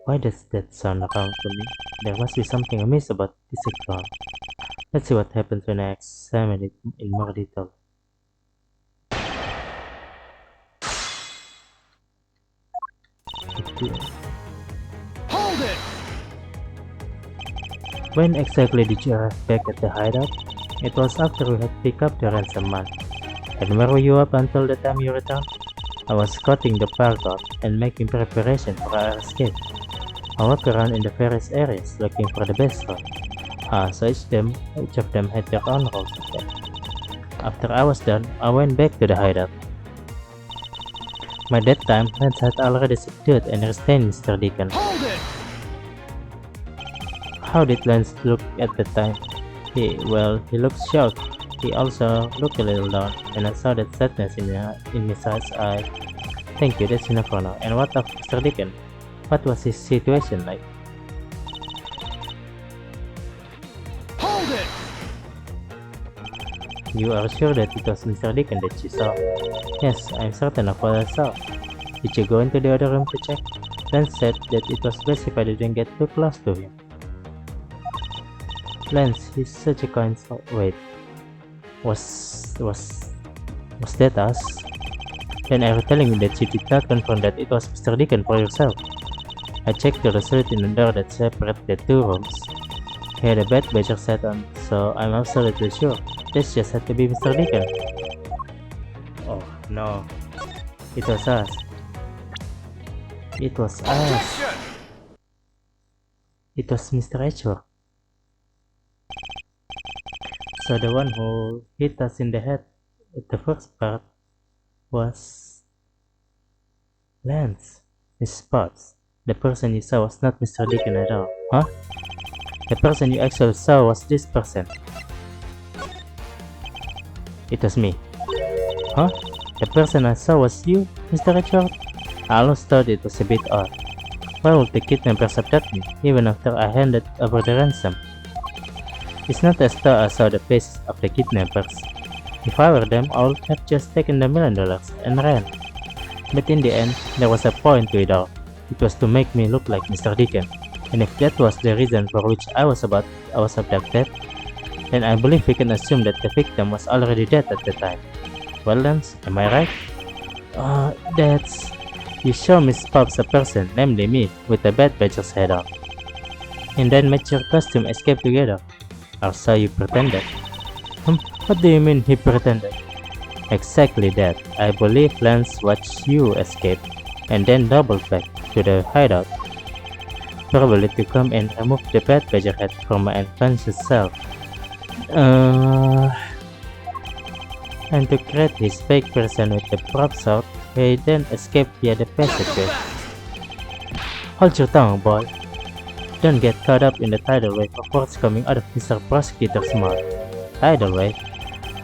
Why does that sound wrong to me? There must be something amiss about this account. Let's see what happens when I examine it in more detail. Hold it! When exactly did you arrive back at the hideout? It was after we had picked up the ransom man. And where were you up until the time you returned? I was scouting the park out and making preparation for our escape. I walked around in the various areas looking for the best one. So each of them had their own roles. After I was done, I went back to the hideout. By that time, Lance had already subdued and restrained Mr. Deacon. Hold it! How did Lance look at the time? He looked shocked. He also looked a little down, and I saw that sadness in his eyes. Thank you, that's enough for now. And what of Mr. Deacon? What was his situation like? Hold it! You are sure that it was Mr. Deacon that you saw? Yes, I'm certain of what I saw. Did you go into the other room to check? Lance said that it was best if I didn't get too close to him. Lance, he's such a kind soul. Wait, was that us? Then are you telling me that you did not confirm that it was Mr. Deacon for yourself? I checked the result in the door that separated the two rooms. He had a bed badger set on, so I'm absolutely sure this just had to be Mr. Deacon. Oh no, it was us. It was us. Objection! It was Mr. Edgeworth. So the one who hit us in the head at the first part was Lance. Miss Potts. The person you saw was not Mr. Deacon at all. Huh? The person you actually saw was this person. It was me. Huh? The person I saw was you, Mr. Richard? I almost thought it was a bit odd. Why would the kidnappers abduct me, even after I handed over the ransom? It's not as though I saw the faces of the kidnappers. If I were them, I would have just taken the $1 million and ran. But in the end, there was a point to it all. It was to make me look like Mr. Deacon. And if that was the reason for which I was abducted, then I believe we can assume that the victim was already dead at the time. Well, Lance, am I right? That's... You show Miss Pops a person, namely me, with a bed badger's head on. And then match your costume escape together. Or so you pretended. What do you mean he pretended? Exactly that. I believe Lance watched you escape, and then doubled back to the hideout. Probably to come and remove the bed badger head from my unconscious self. And to create his fake person with the props out, he then escaped via the passageway. Hold your tongue, boy. Don't get caught up in the tidal wave of words coming out of Mr. Prosecutor's mouth. Tidal wave?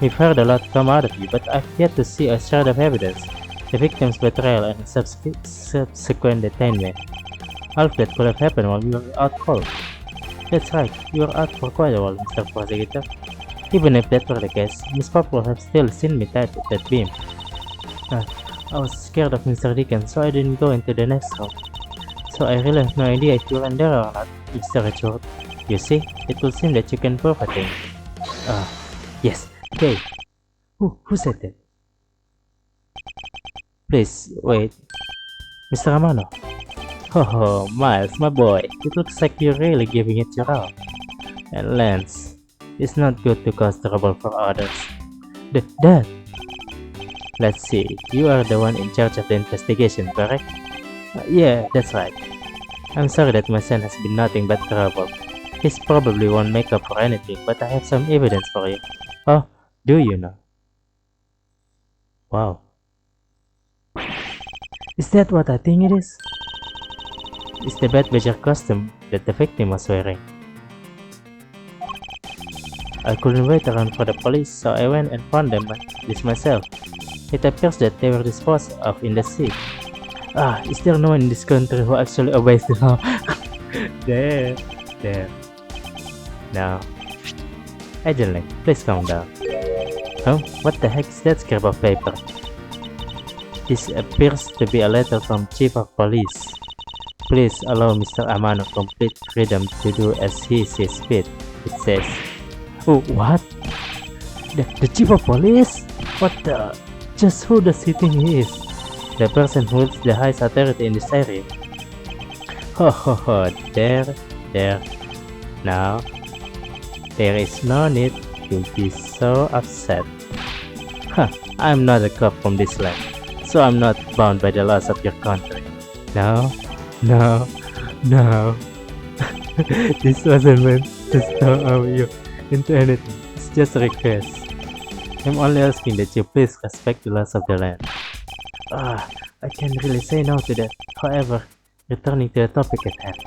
We've heard a lot come out of you, but I've yet to see a shred of evidence. The victim's betrayal and subsequent detainment. All of that could have happened while you were out cold. That's right, you were out for quite a while, Mr. Prosecutor. Even if that were the case, Miss Pop would have still seen me tied with that beam. I was scared of Mr. Deacon, so I didn't go into the next room. So I really have no idea if you were in there or not, Mr. Richard. You see, it will seem that you can prove a thing. Yes, okay. Who said that? Please, wait. Mr. Amano. Oh, Miles, my boy, it looks like you're really giving it your all. And Lance, it's not good to cause trouble for others. Dad! Let's see, you are the one in charge of the investigation, correct? Yeah, that's right. I'm sorry that my son has been nothing but trouble. He's probably won't make up for anything, but I have some evidence for you. Oh, do you know? Wow. Is that what I think it is? It's the bed badger costume that the victim was wearing. I couldn't wait around for the police, so I went and found them myself. It appears that they were disposed of in the sea. Is there no one in this country who actually obeys the law? There. Now, Agent Lang, please calm down. What the heck is that scrap of paper? This appears to be a letter from Chief of Police. Please allow Mr. Amano complete freedom to do as he sees fit, it says. Oh, what? The Chief of Police? What the... Just who does he think he is? The person who holds the highest authority in this area. There. Now, there is no need to be so upset. I'm not a cop from this land, so I'm not bound by the laws of your country. No. This wasn't meant to stop you into anything. It's just a request. I'm only asking that you please respect the laws of the land. I can't really say no to that. However, returning to the topic at hand,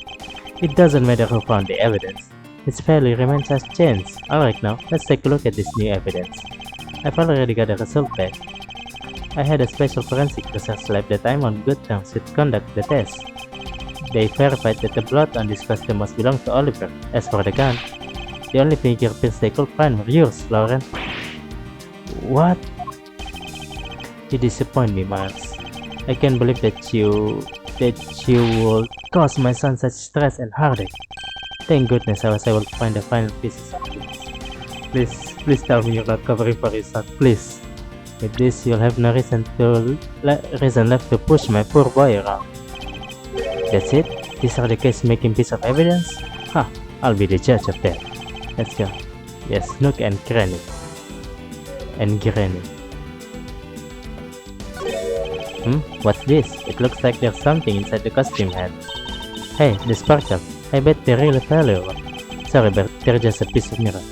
it doesn't matter who found the evidence. Its value remains unchanged. Alright, now let's take a look at this new evidence. I've already got the result back. I had a special forensic research lab that I'm on good terms with conduct the test. They verified that the blood on this costume must belong to Oliver. As for the gun, the only fingerprints they could find were yours, Lauren. What? You disappoint me, Miles. I can't believe that you would cause my son such stress and heartache. Thank goodness I was able to find the final pieces of this. Please tell me you're not covering for your son, please. With this, you'll have no reason left to push my poor boy around. That's it? These are the case-making piece of evidence? Ha! I'll be the judge of that. Let's go. Yes, Nook and Granny. What's this? It looks like there's something inside the costume head. Hey, the sparkle. I bet they're really valuable. Sorry, but they're just a piece of mirror.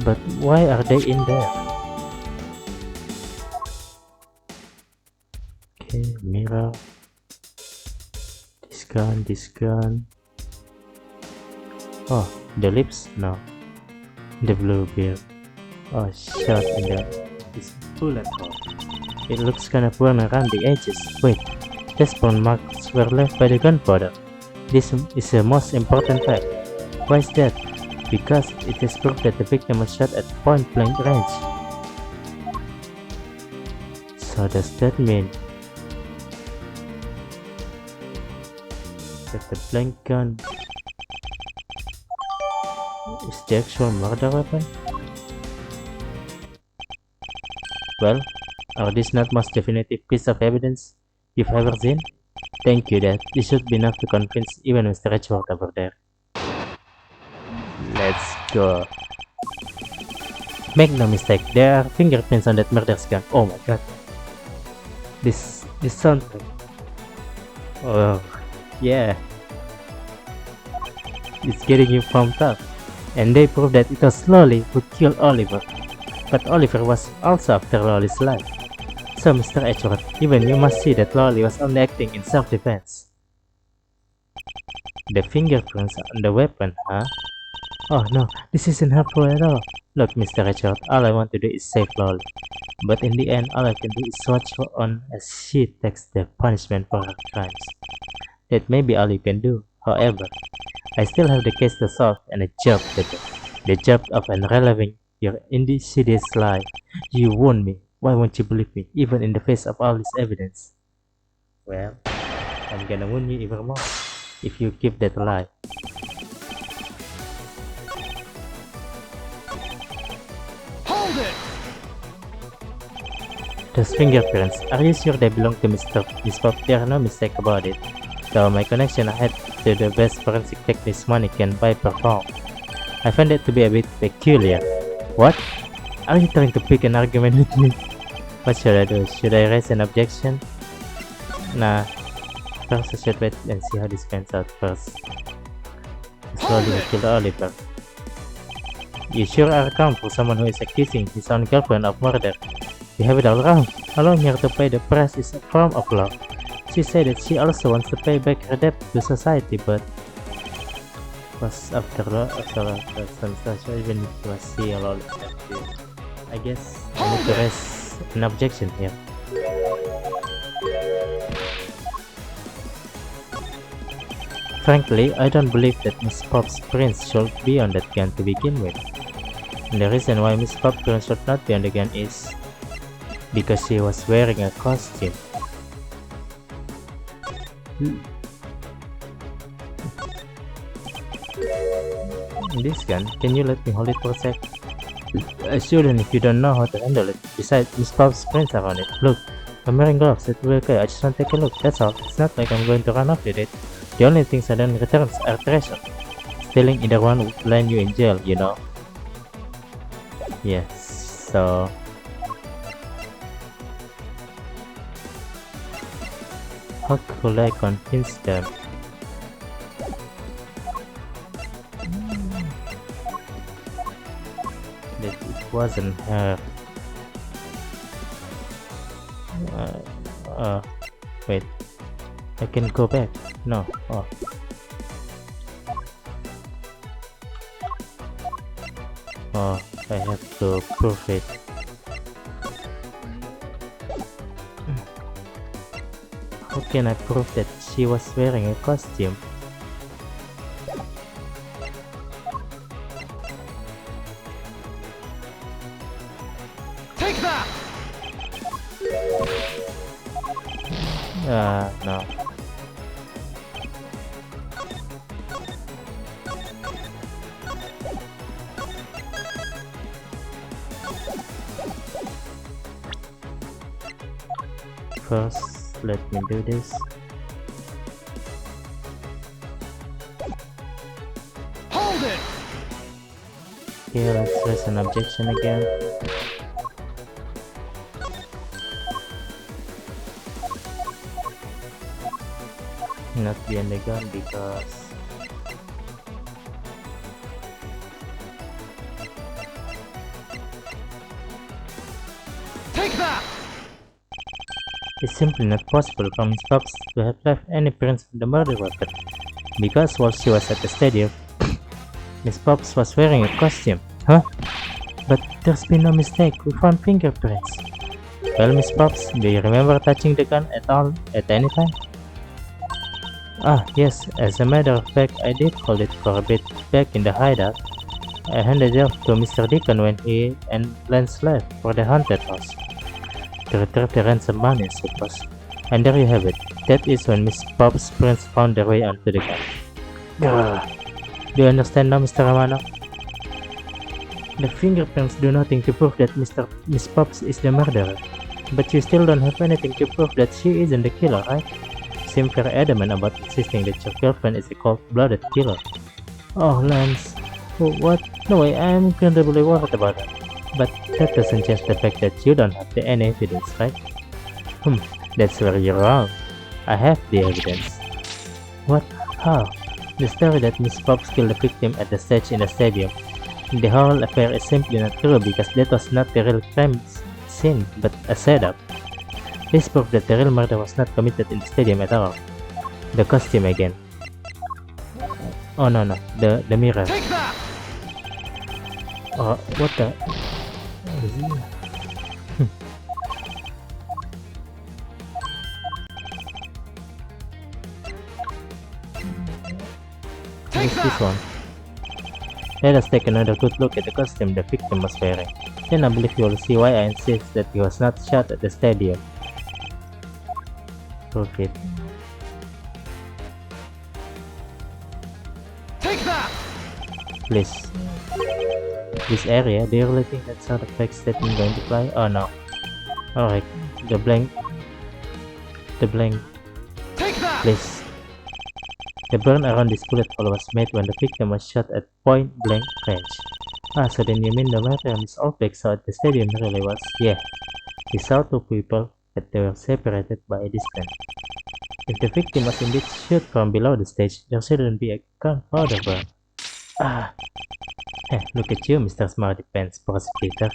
But why are they in there? Okay, mirror. This gun. Oh, the lips? No. The blue beard. Oh, shot in this bullet hole. It looks kind of worn around the edges. Wait, test burn marks were left by the gunpowder. This is the most important fact. Why is that? Because it is proof that the victim was shot at point-blank range. So does that mean that the blank gun is the actual murder weapon? Well, are these not most definitive piece of evidence you've ever seen? Thank you, Dad. This should be enough to convince even Mr. Edgeworth over there. Let's go. Make no mistake, there are fingerprints on that murder's gun. Oh my god. This soundtrack. Oh, yeah. It's getting you pumped up. And they prove that it was Lolly who killed Oliver. But Oliver was also after Lolly's life. So Mr. Edgeworth, even you must see that Lolly was only acting in self-defense. The fingerprints on the weapon, huh? Oh no, this isn't helpful at all. Look, Mr. Edgeworth, all I want to do is save Lolly. But in the end, all I can do is watch her on as she takes the punishment for her crimes. That may be all you can do. However, I still have the case to solve and a job to do. The job of unraveling your insidious lie. You warned me. Why won't you believe me, even in the face of all this evidence? Well, I'm gonna wound you even more if you keep that lie. Hold it! Those fingerprints, are you sure they belong to Miss Pop? There's no mistake about it. Though my connection I had to the best forensic techniques money can buy per pound. I find it to be a bit peculiar. What? Are you trying to pick an argument with me? What should I do? Should I raise an objection? Nah. First I should wait and see how this pans out first. Slowly kill Oliver. You sure are calm for someone who is accusing his own girlfriend of murder. You have it all wrong. Allowing her to pay the price is a form of law. She said that she also wants to pay back her debt to society, but was after some such even if was see a lot of that. I guess I need to raise an objection here. Frankly, I don't believe that Miss Pop's prints should be on that gun to begin with. And the reason why Miss Pop's prints should not be on the gun is because she was wearing a costume. This gun, can you let me hold it for a sec? I shouldn't if you don't know how to handle it. Besides, Miss Pop's prints are on it. Look, I'm wearing gloves, it will be okay. I just want to take a look, that's all. It's not like I'm going to run off with it. The only things I don't return are treasure. Stealing either one would land you in jail, you know. Yes, so... how could I convince them? That it wasn't her. Wait. I can go back. No. Oh. Oh, I have to prove it. How can I prove that she was wearing a costume? Take that! No. First, let me do this. Hold it! Here, let's raise an objection again. Not behind the gun because Take that! it's simply not possible for Miss Pops to have left any prints of the murder weapon, because while she was at the stadium, Miss Pops was wearing a costume. Huh? But there's been no mistake, we found fingerprints. Well, Miss Pops, do you remember touching the gun at all, at any time? Ah, yes, as a matter of fact, I did hold it for a bit back in the hideout. I handed it off to Mr. Deacon when he and Lance left for the haunted house to retrieve the ransom money, I suppose. And there you have it. That is when Miss Pop's prints found their way onto the gun. Do you understand now, Mr. Romano? The fingerprints do nothing to prove that Miss Pops is the murderer. But you still don't have anything to prove that she isn't the killer, right? You seem very adamant about insisting that your girlfriend is a cold-blooded killer. Oh, Lance. What? No way, I'm incredibly worried about her. But that doesn't change the fact that you don't have any evidence, right? That's where you're wrong. I have the evidence. What? How? The story that Miss Pops killed the victim at the stage in the stadium. The whole affair is simply not true because that was not the real crime scene, but a setup. This proves that the real murder was not committed in the stadium at all. The costume again. Oh no, the mirror. Take that! Oh, what the? What is this one? Let us take another good look at the costume the victim was wearing. Then I believe you will see why I insist that he was not shot at the stadium. Prove it. Take that! Please. This area, do you really think that sort of fake statement going to fly? Oh no. Alright, the blank. Take that! Please. The burn around this bullet hole was made when the victim was shot at point blank range. Ah, so then you mean the murder Miss Olbeck saw at the stadium really was? Yeah. He saw two people, but they were separated by a distance. If the victim was indeed shot from below the stage, there shouldn't be a gunpowder burn. Ah. Look at you, Mr. Smarty Pants prosecutor.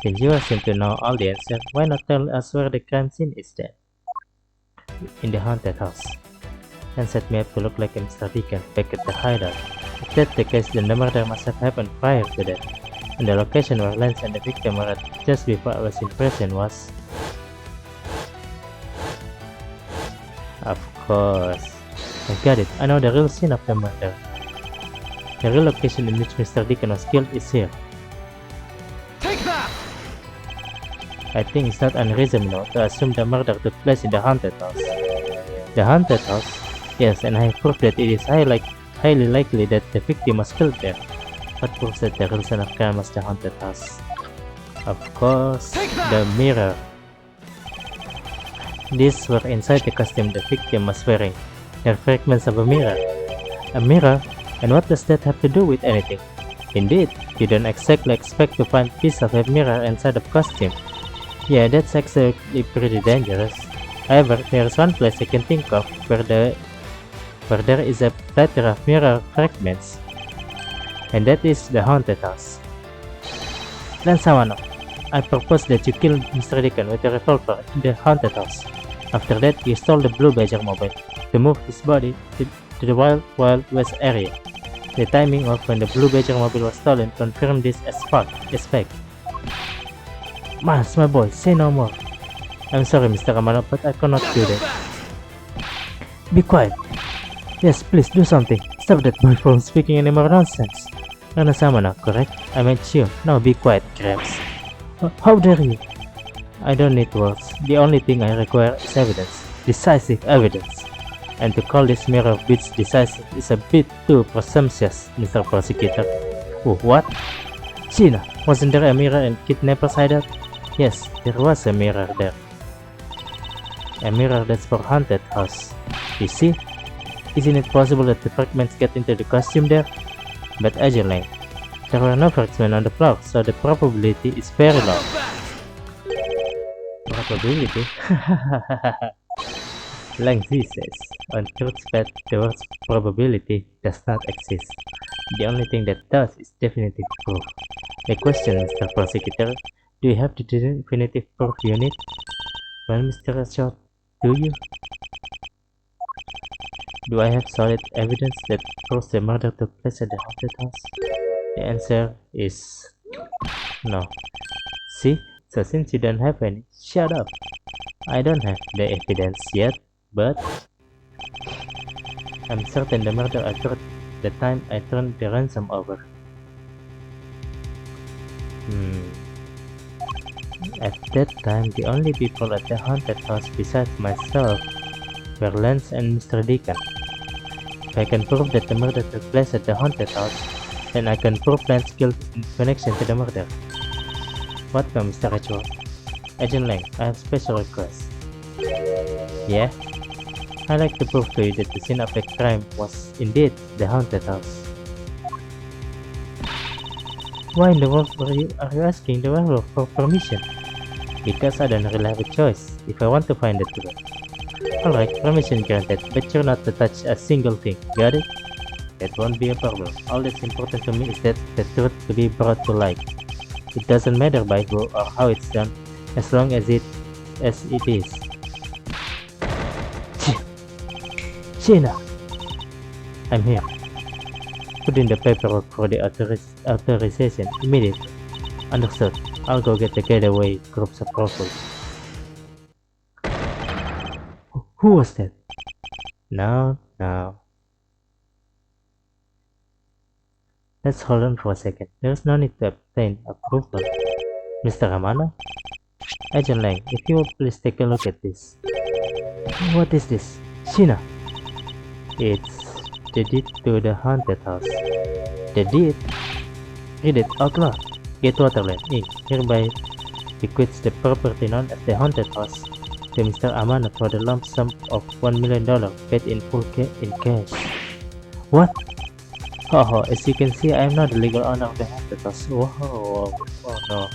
Since you seem to know all the answer, why not tell us where the crime scene is then? In the haunted house. And set me up to look like a Mr. Deacon back at the hideout. If that's the case, then the murder must have happened prior to that. And the location where Lance and the victim were at just before I was in prison was... Of course. I got it. I know the real scene of the murder. The real location in which Mr. Deacon was killed is here. Take that! I think it's not unreasonable to assume the murder took place in the haunted house. The haunted house? Yes, and I have proved that it is highly likely that the victim was killed there. What proves that the real scene of crime was the haunted house? Of course, the mirror. These were inside the costume the victim was wearing. They're fragments of a mirror. A mirror? And what does that have to do with anything? Indeed, you don't exactly expect to find a piece of a mirror inside a costume. Yeah, that's actually pretty dangerous. However, there's one place I can think of where there is a plethora of mirror fragments. And that is the haunted house. Lance Romano, I propose that you kill Mr. Deacon with a revolver in the haunted house. After that, you stole the Blue Badger mobile to move his body to the Wild Wild West area. The timing of when the Blue Badger mobile was stolen confirmed this as fact. Miles, my boy, say no more. I'm sorry, Mr. Amano, but I cannot do that. Be quiet. Yes, please do something. Stop that boy from speaking any more nonsense. Samana, correct? I meant you. Now be quiet, Krabs. How dare you? I don't need words. The only thing I require is evidence. Decisive evidence. And to call this mirror bits decisive is a bit too presumptuous, Mr. Prosecutor. Oh, what? Gina, wasn't there a mirror in Kidnapper's hideout? Yes, there was a mirror there. A mirror that's for haunted house. You see? Isn't it possible that the fragments get into the costume there? But Agent Lang, there were no fragments on the floor, so the probability is very low. Probability? Lang Z says, on Truthspad, the word probability does not exist. The only thing that does is definitive proof. A question, Mr. Prosecutor, do you have the definitive proof you need? Well, Mr. Short, do you? Do I have solid evidence that proves the murder took place at the haunted house? The answer is no. See? So since you don't have any, shut up. I don't have the evidence yet, but I'm certain the murder occurred the time I turned the ransom over. At that time, the only people at the haunted house besides myself were Lance and Mr. Deacon. If I can prove that the murder took place at the haunted house, then I can prove Lance's guilt in connection to the murder. What now, Mr. Edgeworth? Agent Lang, I have special request. Yeah? I'd like to prove to you that the scene of the crime was indeed the haunted house. Why in the world are you asking the werewolf for permission? Because I don't really have a choice if I want to find the truth. Alright, permission granted, but you're not to touch a single thing, got it? That won't be a problem. All that's important to me is that the truth to be brought to light. It doesn't matter by who or how it's done, as long as it is. Gina! I'm here. Put in the paperwork for the authorization immediately. Understood. I'll go get the getaway group's approval. Who was that? No. Let's hold on for a second. There's no need to obtain approval. Mr. Amano? Agent Lang, if you will please take a look at this. What is this? Gina! It's the deed to the haunted house. The deed? Read it out loud. Gatewaterland Inc. hereby bequeaths the property known as the haunted house to Mr. Amano for the lump sum of $1 million paid in full in cash. What? Oh, as you can see, I am not the legal owner of the haunted house. Whoa, oh no.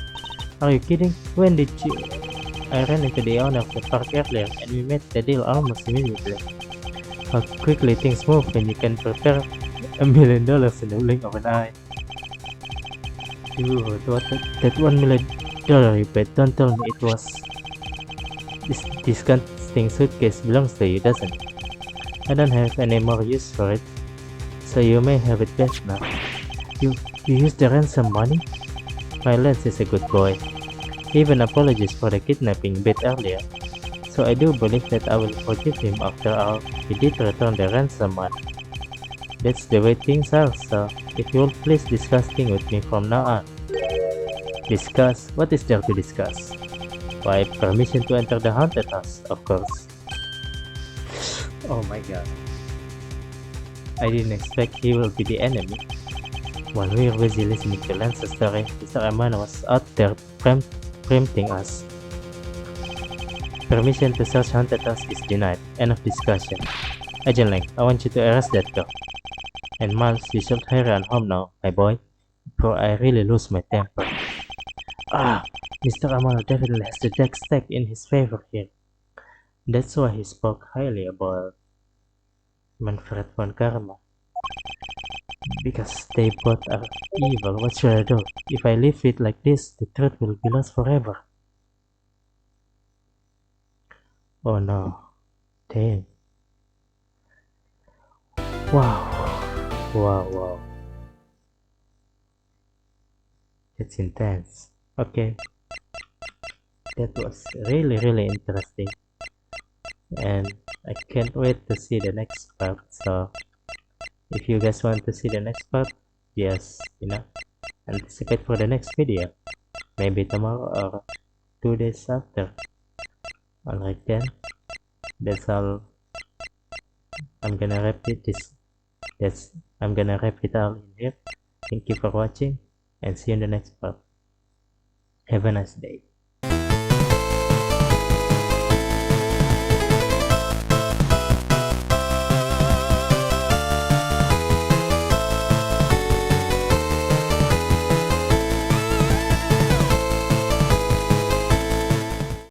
Are you kidding? When did you? I ran into the owner of the park earlier and we made the deal almost immediately. How quickly things move when you can prepare $1 million in the blink of an eye. Dude, what that $1 million you paid, don't tell me it was... This disgusting suitcase belongs to you, doesn't it? I don't have any more use for it, so you may have it back now. You used the ransom money? My Lance is a good boy. He even apologized for the kidnapping a bit earlier, so I do believe that I will forgive him after all. He did return the ransom money. That's the way things are, so if you will please discuss things with me from now on. Discuss? What is there to discuss? Why, permission to enter the haunted house, of course. Oh my god. I didn't expect he will be the enemy. While we were busy listening to Lance's story, Mr. Amano was out there preempting us. Permission to search haunted house is denied. End of discussion. Agent Lang, I want you to arrest that dog. And Miles, you should hurry on home now, my boy, before I really lose my temper. Mr. Amano definitely has the deck stacked in his favor here. That's why he spoke highly about Manfred von Karma. Because they both are evil, what should I do? If I leave it like this, the truth will be lost forever. Oh no. Damn. Wow. It's intense. Okay, that was really interesting, and I can't wait to see the next part. So if you guys want to see the next part, just anticipate for the next video, maybe tomorrow or 2 days after. Alright then, that's all. I'm gonna wrap it this. I'm gonna wrap it all in here. Thank you for watching, and see you in the next part. Have a nice day.